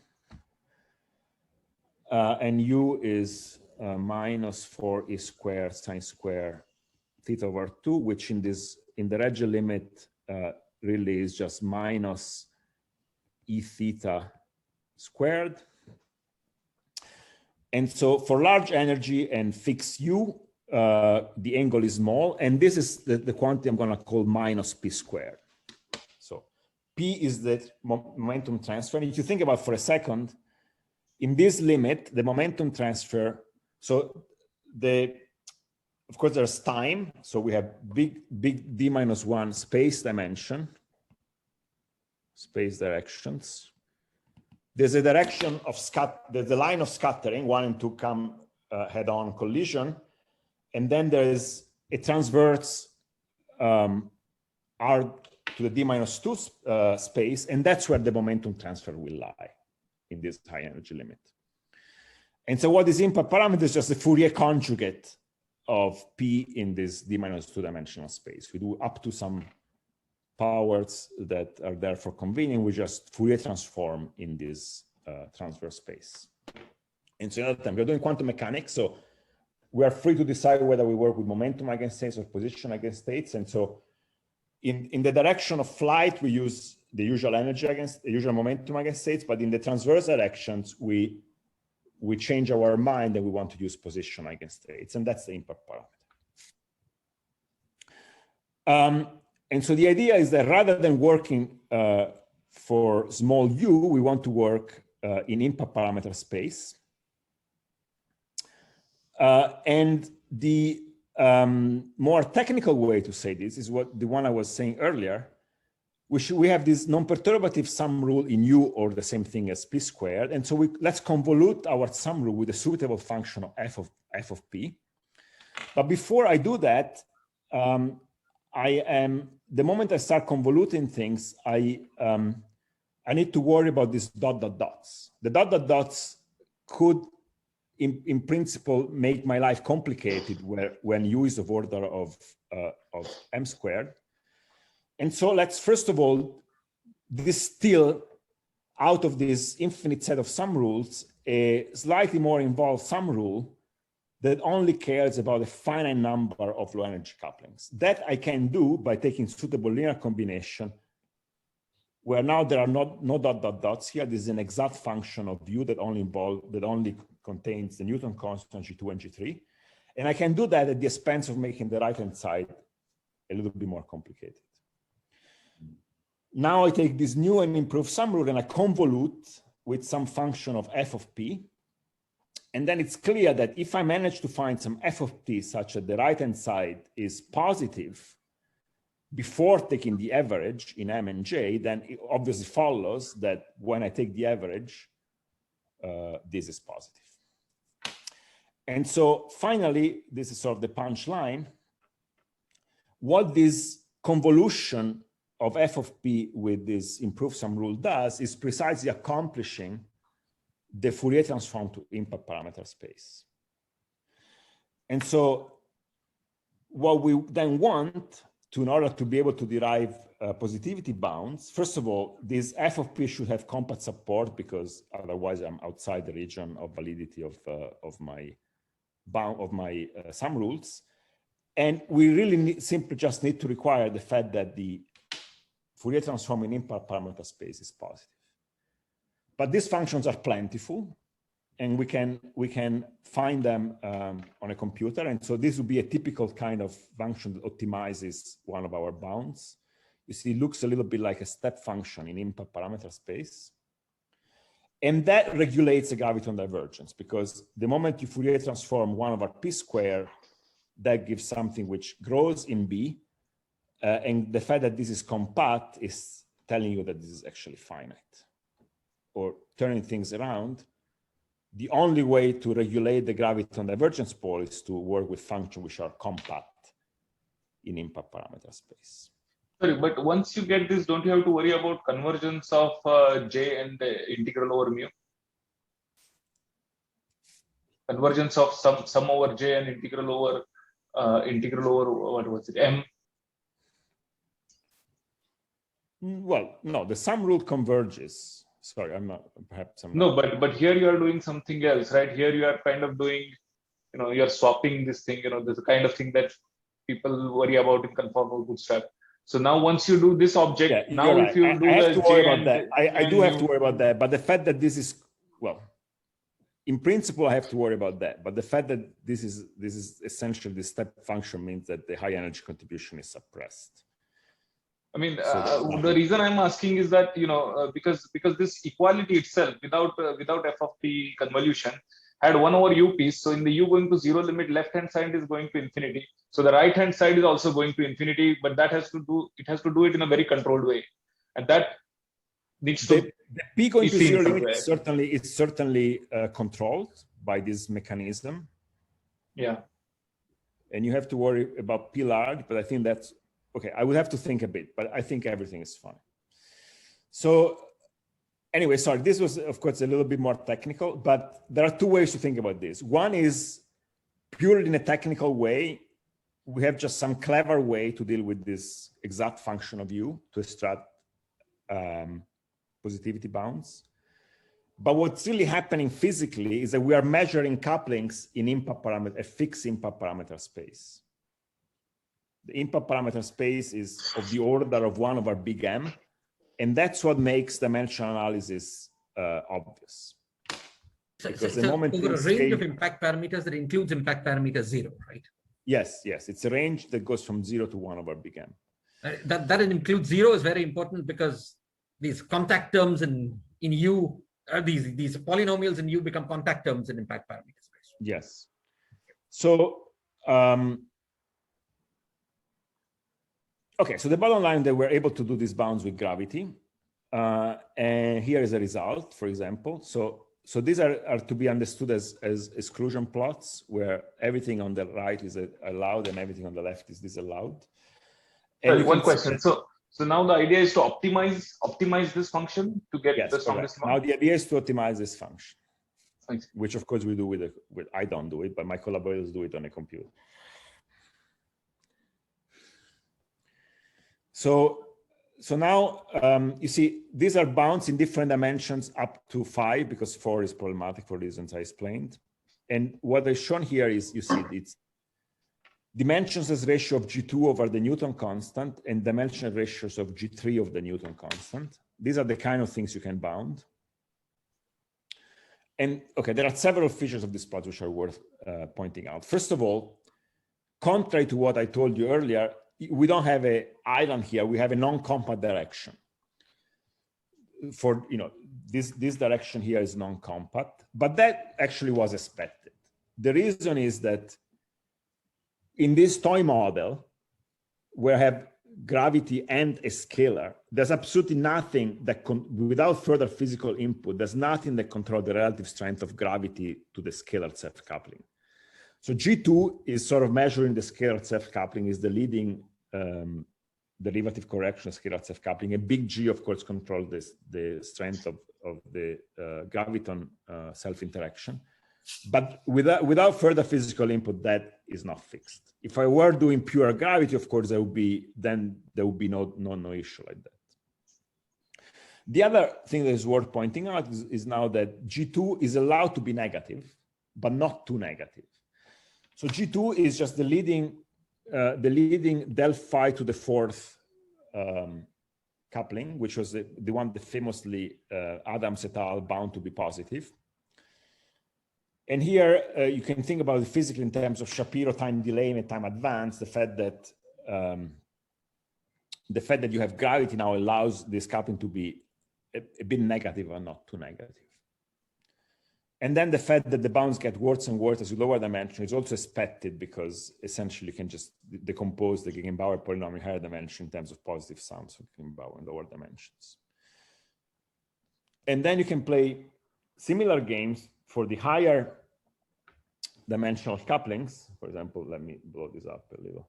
and U is minus 4e squared sine square theta over 2, which in the Regge limit really is just minus e theta squared. And so for large energy and fixed U, the angle is small, and this is the quantity I'm going to call minus p squared. So p is the momentum transfer. And if you think about for a second, in this limit, the momentum transfer, so of course there's time, so we have big d minus 1 space dimension, space directions. There's a direction of there's a line of scattering, 1 and 2 come head-on collision, and then there is a transverse r to the d minus 2 space, and that's where the momentum transfer will lie in this high energy limit. And so what is impact parameter is just the Fourier conjugate of P in this d minus 2 dimensional space. We do up to some powers that are there for convenience. We just Fourier transform in this transverse space. And so another time, we're doing quantum mechanics, so we are free to decide whether we work with momentum eigenstates or position eigenstates. And so in the direction of flight, we use the usual energy against the usual momentum eigenstates, but in the transverse directions, we change our mind and we want to use position eigenstates, and that's the impact parameter. And so the idea is that rather than working for small u, we want to work in impact parameter space. And the more technical way to say this is the one I was saying earlier. We have this non-perturbative sum rule in U, or the same thing as p squared. And so let's convolute our sum rule with a suitable function of f of p. But before I do that, the moment I start convoluting things, I need to worry about these dot dot dots. The dot dot dots could, in principle, make my life complicated when U is of order of m squared. And so let's first of all distill out of this infinite set of sum rules a slightly more involved sum rule that only cares about a finite number of low energy couplings. That I can do by taking suitable linear combination, where now there are no dot dot dots here. This is an exact function of U that only contains the Newton constant G2 and G3. And I can do that at the expense of making the right-hand side a little bit more complicated. Now I take this new and improved sum rule and I convolute with some function of f of p. And then it's clear that if I manage to find some f of t such that the right-hand side is positive before taking the average in M and J, then it obviously follows that when I take the average, this is positive. And so finally, this is sort of the punchline. What this convolution of f of p with this improved sum rule does is precisely accomplishing the Fourier transform to impact parameter space. And so what we then want to, in order to be able to derive positivity bounds, first of all, this f of p should have compact support, because otherwise I'm outside the region of validity of my sum rules. And we really simply just need to require the fact that the Fourier transform in impact parameter space is positive. But these functions are plentiful, and we can find them on a computer. And so this would be a typical kind of function that optimizes one of our bounds. You see, it looks a little bit like a step function in impact parameter space. And that regulates the graviton divergence, because the moment you Fourier transform 1 over p squared, that gives something which grows in B. And the fact that this is compact is telling you that this is actually finite. Or turning things around, the only way to regulate the graviton divergence pole is to work with functions which are compact in impact parameter space. Sorry, but once you get this, don't you have to worry about convergence of J and integral over mu? Convergence of sum over J and integral over what was it, M? Well, no, the sum rule converges. Sorry, but here you are doing something else, right? Here you are kind of doing, you're swapping this thing, there's a kind of thing that people worry about in conformal bootstrap. So now once you do this object, yeah, now right. if you do I have to worry about that. I do have to worry about that, but the fact that this is, well, in principle, I have to worry about that. But the fact that this is essentially the step function means that the high energy contribution is suppressed. I mean, the reason I'm asking is that, because this equality itself, without f of t convolution, had 1 over u piece. So in the u going to 0 limit, left hand side is going to infinity. So the right hand side is also going to infinity, but it has to do it in a very controlled way, and that needs to. The p going to 0 limit is certainly controlled by this mechanism. Yeah. And you have to worry about p large, but I think that's okay. I would have to think a bit, but I think everything is fine. So anyway, sorry, this was, of course, a little bit more technical, but there are two ways to think about this. One is purely in a technical way. We have just some clever way to deal with this exact function of u to extract positivity bounds. But what's really happening physically is that we are measuring couplings in impact parameter, a fixed impact parameter space. The impact parameter space is of the order of 1 over big M. And that's what makes dimensional analysis obvious. Because the moment over a range of impact parameters that includes impact parameter 0, right? Yes, yes. It's a range that goes from 0 to 1 over big M. That it includes 0 is very important, because these contact terms in U, these polynomials in U become contact terms in impact parameter space. Yes. So, okay, so the bottom line that we're able to do these bounds with gravity. And here is a result, for example. So these are to be understood as exclusion plots, where everything on the right is allowed and everything on the left is disallowed. And one question. So now the idea is to optimize this function to get the strongest amount. Now the idea is to optimize this function, Thanks. Which of course we do with I don't do it, but my collaborators do it on a computer. So So now you see these are bounds in different dimensions up to 5, because 4 is problematic for reasons I explained. And what is shown here is, you see, it's dimensions as ratio of G2 over the Newton constant and dimensional ratios of G3 of the Newton constant. These are the kind of things you can bound. And okay, there are several features of this plot which are worth pointing out. First of all, contrary to what I told you earlier, we don't have an island here, we have a non-compact direction. For, you know, this direction here is non-compact, but that actually was expected. The reason is that in this toy model, where I have gravity and a scalar, there's absolutely nothing that, without further physical input, there's nothing that controls the relative strength of gravity to the scalar self-coupling. So G2 is sort of measuring the scalar self-coupling, is the leading derivative correction of scalar self-coupling. A big G, of course, controls the strength of the graviton self-interaction. But without further physical input, that is not fixed. If I were doing pure gravity, of course, there would be no issue like that. The other thing that is worth pointing out is now that G2 is allowed to be negative, but not too negative. So G2 is just the leading del phi to the 4th coupling, which was the one that famously Adams et al. Bound to be positive. And here you can think about it physically in terms of Shapiro time delay and time advance. The fact that you have gravity now allows this coupling to be a bit negative or not too negative. And then the fact that the bounds get worse and worse as you lower dimension is also expected, because essentially you can just decompose the Gegenbauer polynomial in higher dimension in terms of positive sums of Gegenbauer in lower dimensions. And then you can play similar games for the higher dimensional couplings. For example, let me blow this up a little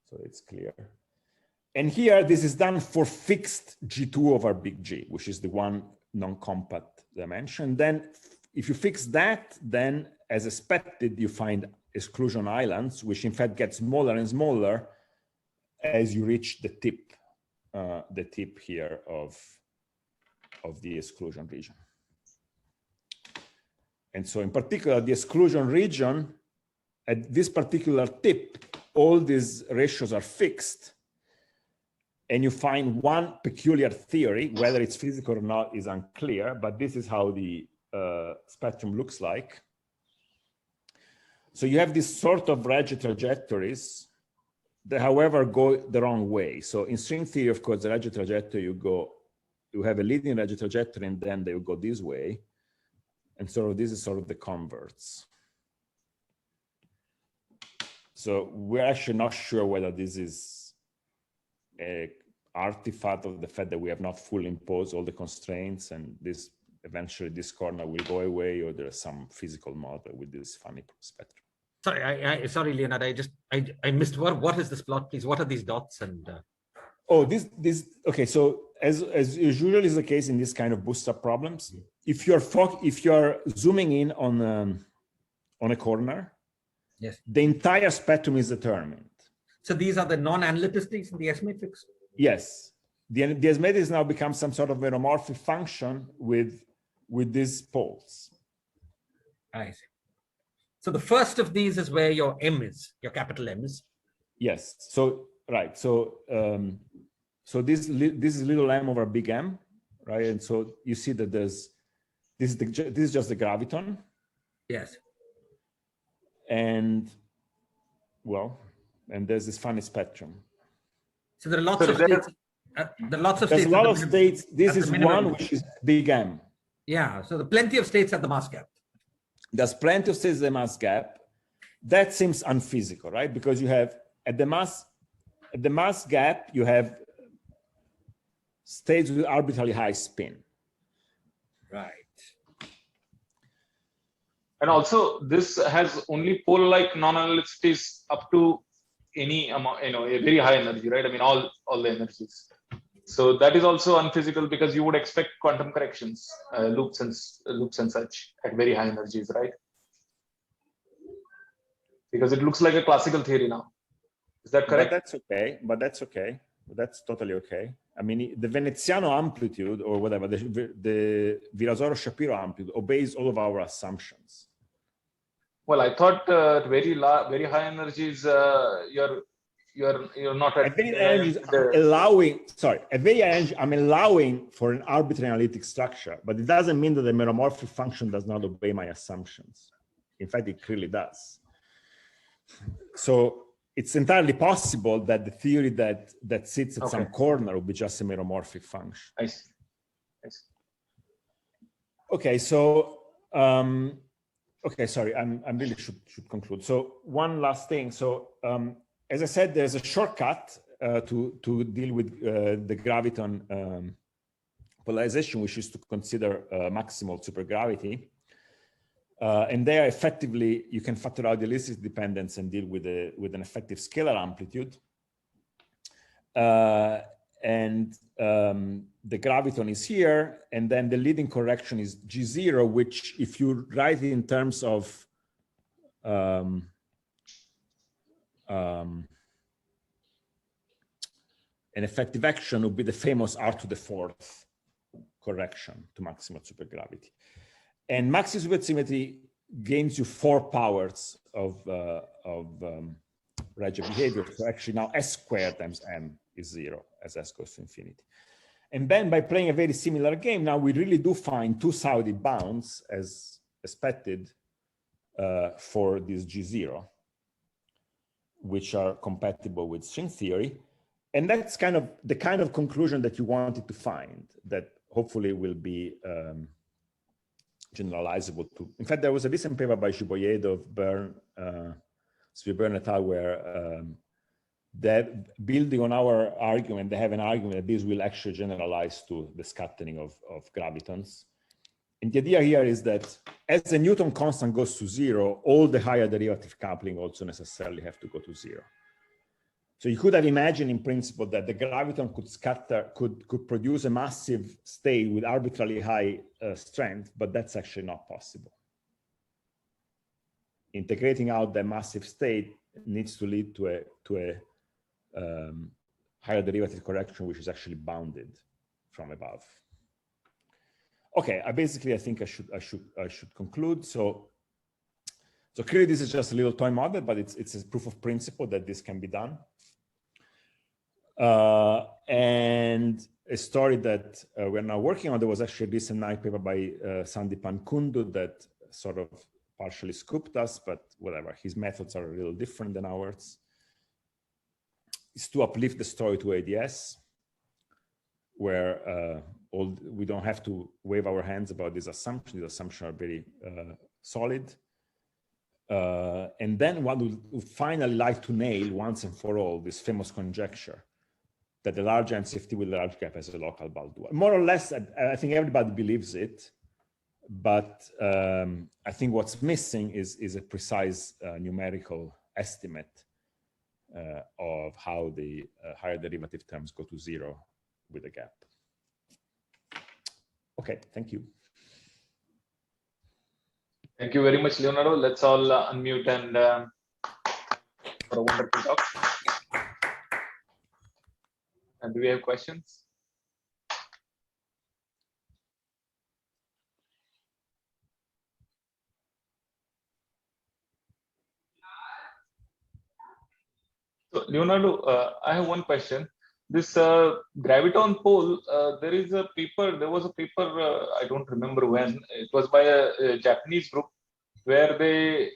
so it's clear. And here, this is done for fixed G2 over big G, which is the one non-compact dimension. Then if you fix that, then as expected, you find exclusion islands, which in fact get smaller and smaller as you reach the tip here of the exclusion region. And so in particular, the exclusion region, at this particular tip, all these ratios are fixed. And you find one peculiar theory, whether it's physical or not is unclear, but this is how the spectrum looks like. So you have this sort of Regge trajectories that, however, go the wrong way. So in string theory, of course, the Regge trajectory, you have a leading Regge trajectory, and then they will go this way. And so this is sort of the converts. So we're actually not sure whether this is an artifact of the fact that we have not fully imposed all the constraints, and this eventually this corner will go away, or there's some physical model with this funny spectrum. Sorry, sorry, Leonardo. I missed what is this plot, please? What are these dots? And oh, okay. So as usually is the case in this kind of bootstrap problems, if you're zooming in on a corner, yes, the entire spectrum is determined. So these are the non-analyticities in the S matrix? Yes. The S matrix now becomes some sort of meromorphic function with these poles. I see. So the first of these is where your M is, your capital M is. Yes. So right. So so this is little m over big M, right? And so you see that this is just the graviton. Yes. And well, and there's this funny spectrum. So there are lots of states. There are lots of There's states. a lot of states. This is one which is big M. Yeah. So there are plenty of states at the mass gap. There's plenty of states at the mass gap. That seems unphysical, right? Because you have at the mass gap, you have states with arbitrarily high spin. Right. And also, this has only pole-like non-analyticities up to any amount, a very high energy, right? I mean, all the energies. So that is also unphysical, because you would expect quantum corrections, loops and such at very high energies, right? Because it looks like a classical theory now. Is that correct? But that's okay. That's totally okay. I mean, the Veneziano amplitude or whatever, the Virasoro-Shapiro amplitude obeys all of our assumptions. Well, I thought very high energies, you're not at very high energies, I'm allowing for an arbitrary analytic structure, but it doesn't mean that the meromorphic function does not obey my assumptions. In fact, it clearly does. So it's entirely possible that the theory that sits at some corner will be just a meromorphic function. I see. Okay, so okay, sorry, I really should conclude. So one last thing. So as I said, there's a shortcut to deal with the graviton polarization, which is to consider maximal supergravity. And there, effectively, you can factor out the elasticity dependence and deal with an effective scalar amplitude. And the graviton is here, and then the leading correction is G0, which, if you write it in terms of an effective action, would be the famous R⁴ correction to maximal supergravity. And maximal supersymmetry gains you 4 powers of Regge behavior. So actually now S² times M is 0 as S goes to infinity. And then by playing a very similar game, now we really do find 2 Saudi bounds as expected for this G0, which are compatible with string theory. And that's kind of the kind of conclusion that you wanted to find, that hopefully will be generalizable to. In fact, there was a recent paper by Giboyedov, Sviburn et al., where that building on our argument, they have an argument that this will actually generalize to the scattering of gravitons. And the idea here is that as the Newton constant goes to 0, all the higher derivative coupling also necessarily have to go to 0. So you could have imagined in principle that the graviton could scatter, could produce a massive state with arbitrarily high strength, but that's actually not possible. Integrating out that massive state needs to lead to a higher derivative correction, which is actually bounded from above. Okay, I think I should conclude. So clearly this is just a little toy model, but it's a proof of principle that this can be done. And a story that we're now working on, there was actually a recent night paper by Sandipan Kundu that sort of partially scooped us, but whatever, his methods are a little different than ours. Is to uplift the story to ADS, where we don't have to wave our hands about these assumptions. These assumptions are very solid. And then one would finally like to nail once and for all this famous conjecture that the large NCFT with the large gap has a local bulk dual. More or less, I think everybody believes it, but I think what's missing is a precise numerical estimate of how the higher derivative terms go to 0 with a gap. Okay, thank you. Thank you very much, Leonardo. Let's all unmute and for a wonderful talk. And do we have questions? So, Leonardo, I have one question. This graviton pole, there was a paper, I don't remember when, it was by a Japanese group, where they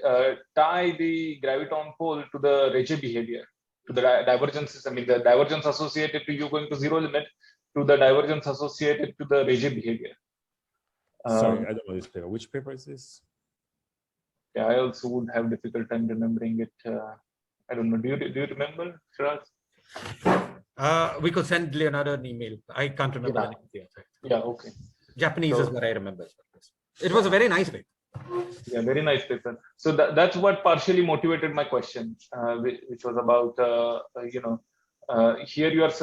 tie the graviton pole to the Regge behavior, to the divergences. I mean, the divergence associated to u going to 0 limit to the divergence associated to the Regge behavior. Sorry, I don't know this paper. Which paper is this? Yeah, I also would have difficult time remembering it. I don't know. Do you remember, Shiraz? We could send Leonardo an email. I can't remember the name of the author. Yeah, okay. Japanese is what I remember. It was a very nice paper. Yeah, very nice paper. So that's what partially motivated my question, which was about here you are,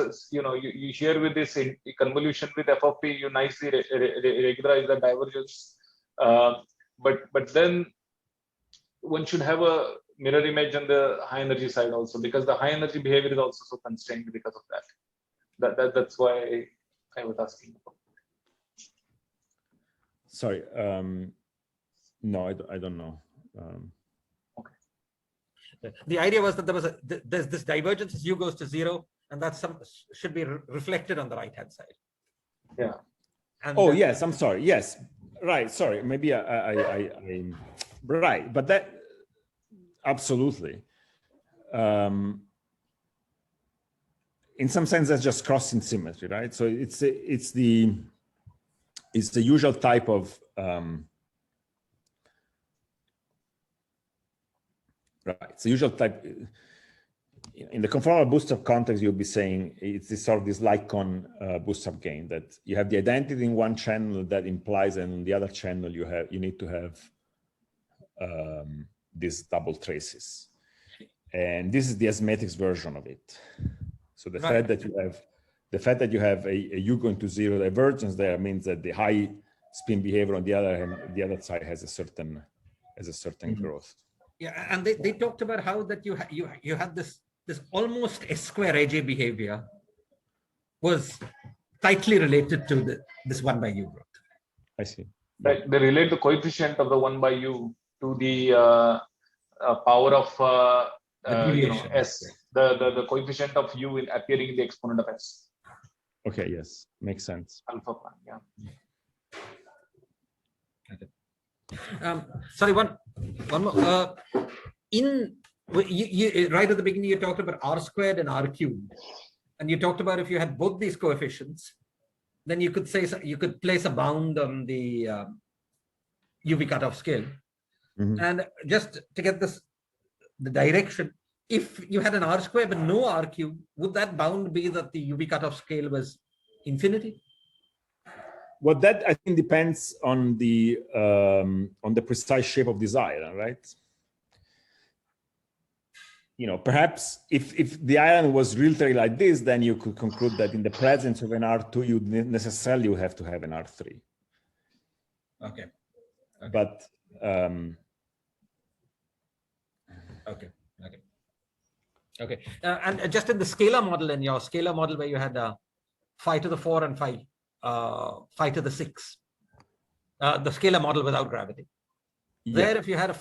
you share with this convolution with f of p, you nicely regularize the divergence, but then one should have a mirror image on the high energy side also, because the high energy behavior is also so constrained because of that. That's why I was asking. Sorry, no, I don't know. The idea was that there's this divergence as u goes to 0, and that should be reflected on the right-hand side. Yeah. And oh, yes, I'm sorry. Yes, right. Sorry, maybe I'm right, but that absolutely. In some sense, that's just crossing symmetry, right? So it's the usual type of right. It's the usual type. In the conformal bootstrap context, you'll be saying it's this sort of this Lycon bootstrap game, that you have the identity in one channel that implies, and in the other channel you need to have these double traces, and this is the asymmetrics version of it. So the fact that you have a u going to 0 divergence there means that the high spin behavior on the other side has a certain growth. Yeah, and they talked about how that you had this almost S square AJ behavior was tightly related to this 1 by u growth. I see. Right. They relate the coefficient of the 1 by u to the power of s, the coefficient of u in appearing in the exponent of s. Okay. Yes, makes sense. Alpha prime. Yeah. Okay. Sorry, one more. You right at the beginning, you talked about r squared and r cubed, and you talked about if you had both these coefficients, then you could say you could place a bound on the UV cutoff scale. And just to get the direction, if you had an r squared but no r cubed, would that bound be that the UV cutoff scale was infinity? Well, that I think depends on the precise shape of this island, right? You know, perhaps if the island was literally like this, then you could conclude that in the presence of an R2, you necessarily would have to have an R3. Okay. But Okay. And just in the scalar model, in your scalar model where you had phi to the 4 and phi to the 6, the scalar model without gravity. There, if you had a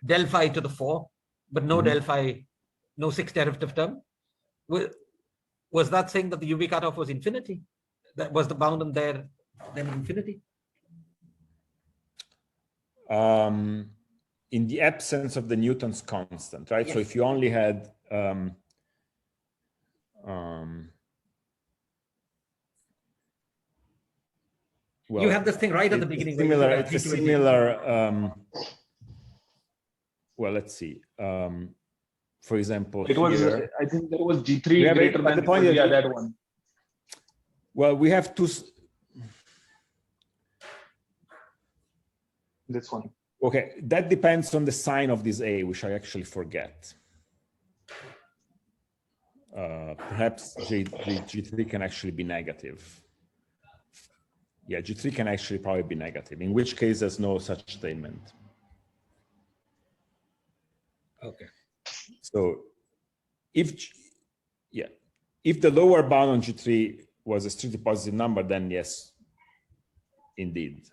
del phi to the 4, but no del phi, no 6th derivative term, was that saying that the UV cutoff was infinity? That was the bound on there, then infinity? In the absence of the Newton's constant, right? Yes. So if you only had well, you have this thing right at the beginning. It's a similar. Well, let's see. For example, it was. Here, I think there was G3 greater than the point is, that one. Well, we have two. This one. Okay, that depends on the sign of this A, which I actually forget. Perhaps G3 can actually be negative. Yeah, G3 can actually probably be negative, in which case there's no such statement. Okay. So if the lower bound on G3 was a strictly positive number, then yes, indeed.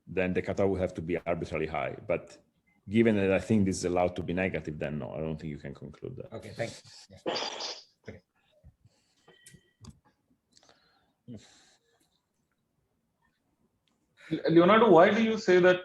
Then the cutoff would have to be arbitrarily high. But given that I think this is allowed to be negative, then no, I don't think you can conclude that. Okay, thanks. Yeah. Okay. Leonardo, why do you say that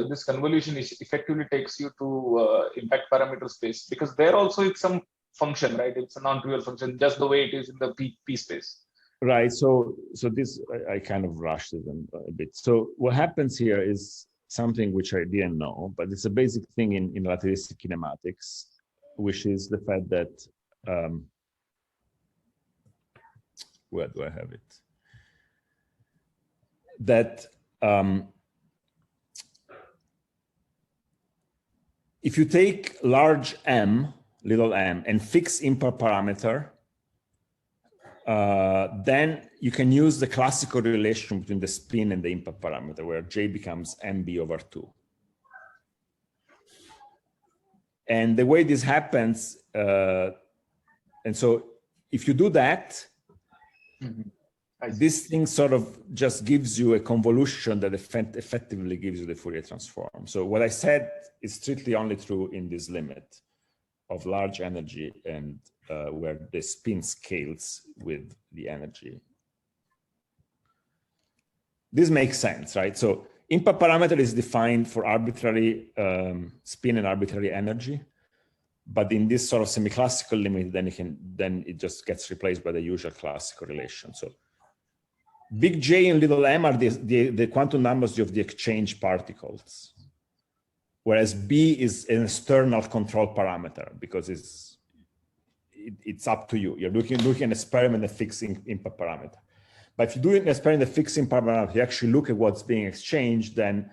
this convolution effectively takes you to impact parameter space? Because there also it's some function, right? It's a non-trivial function, just the way it is in the P space. Right. So this I kind of rushed it a bit. So what happens here is something which I didn't know, but it's a basic thing in relativistic kinematics, which is the fact that where do I have it? That if you take large m, little m, and fix impulse parameter, then you can use the classical relation between the spin and the impulse parameter, where J becomes mb/2. And the way this happens, and so if you do that, Mm-hmm. this thing sort of just gives you a convolution that effectively gives you the Fourier transform. So what I said is strictly only true in this limit of large energy and where the spin scales with the energy. This makes sense, right? So impact parameter is defined for arbitrary spin and arbitrary energy. But in this sort of semi-classical limit, then it just gets replaced by the usual classical relation. So big J and little m are the quantum numbers of the exchange particles, whereas B is an external control parameter because it's up to you. You're looking at an experiment and fixing impact parameter. But if you do an experiment and fixing parameter, you actually look at what's being exchanged, then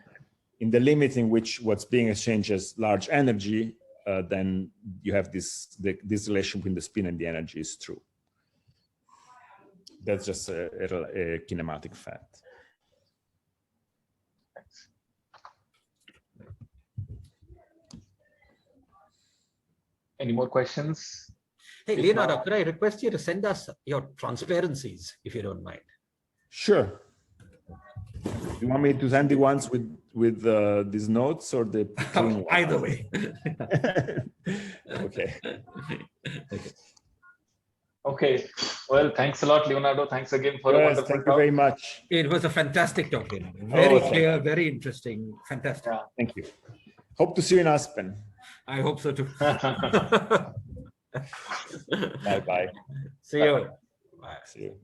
in the limit in which what's being exchanged is large energy, then you have this relation between the spin and the energy is true. That's just a kinematic fact. Any more questions? Hey, If Leonardo, not- could I request you to send us your transparencies, if you don't mind? Sure. You want me to send the ones with these notes or the clean ones? Either way. Okay. Okay. Well, thanks a lot, Leonardo. Thanks again for a Yes, wonderful thank you talk. very much. It was a fantastic talk, Leonardo. Very thank clear, very interesting, fantastic. Yeah. Thank you. Hope to see you in Aspen. I hope so too. Bye-bye. See you. Bye. See you.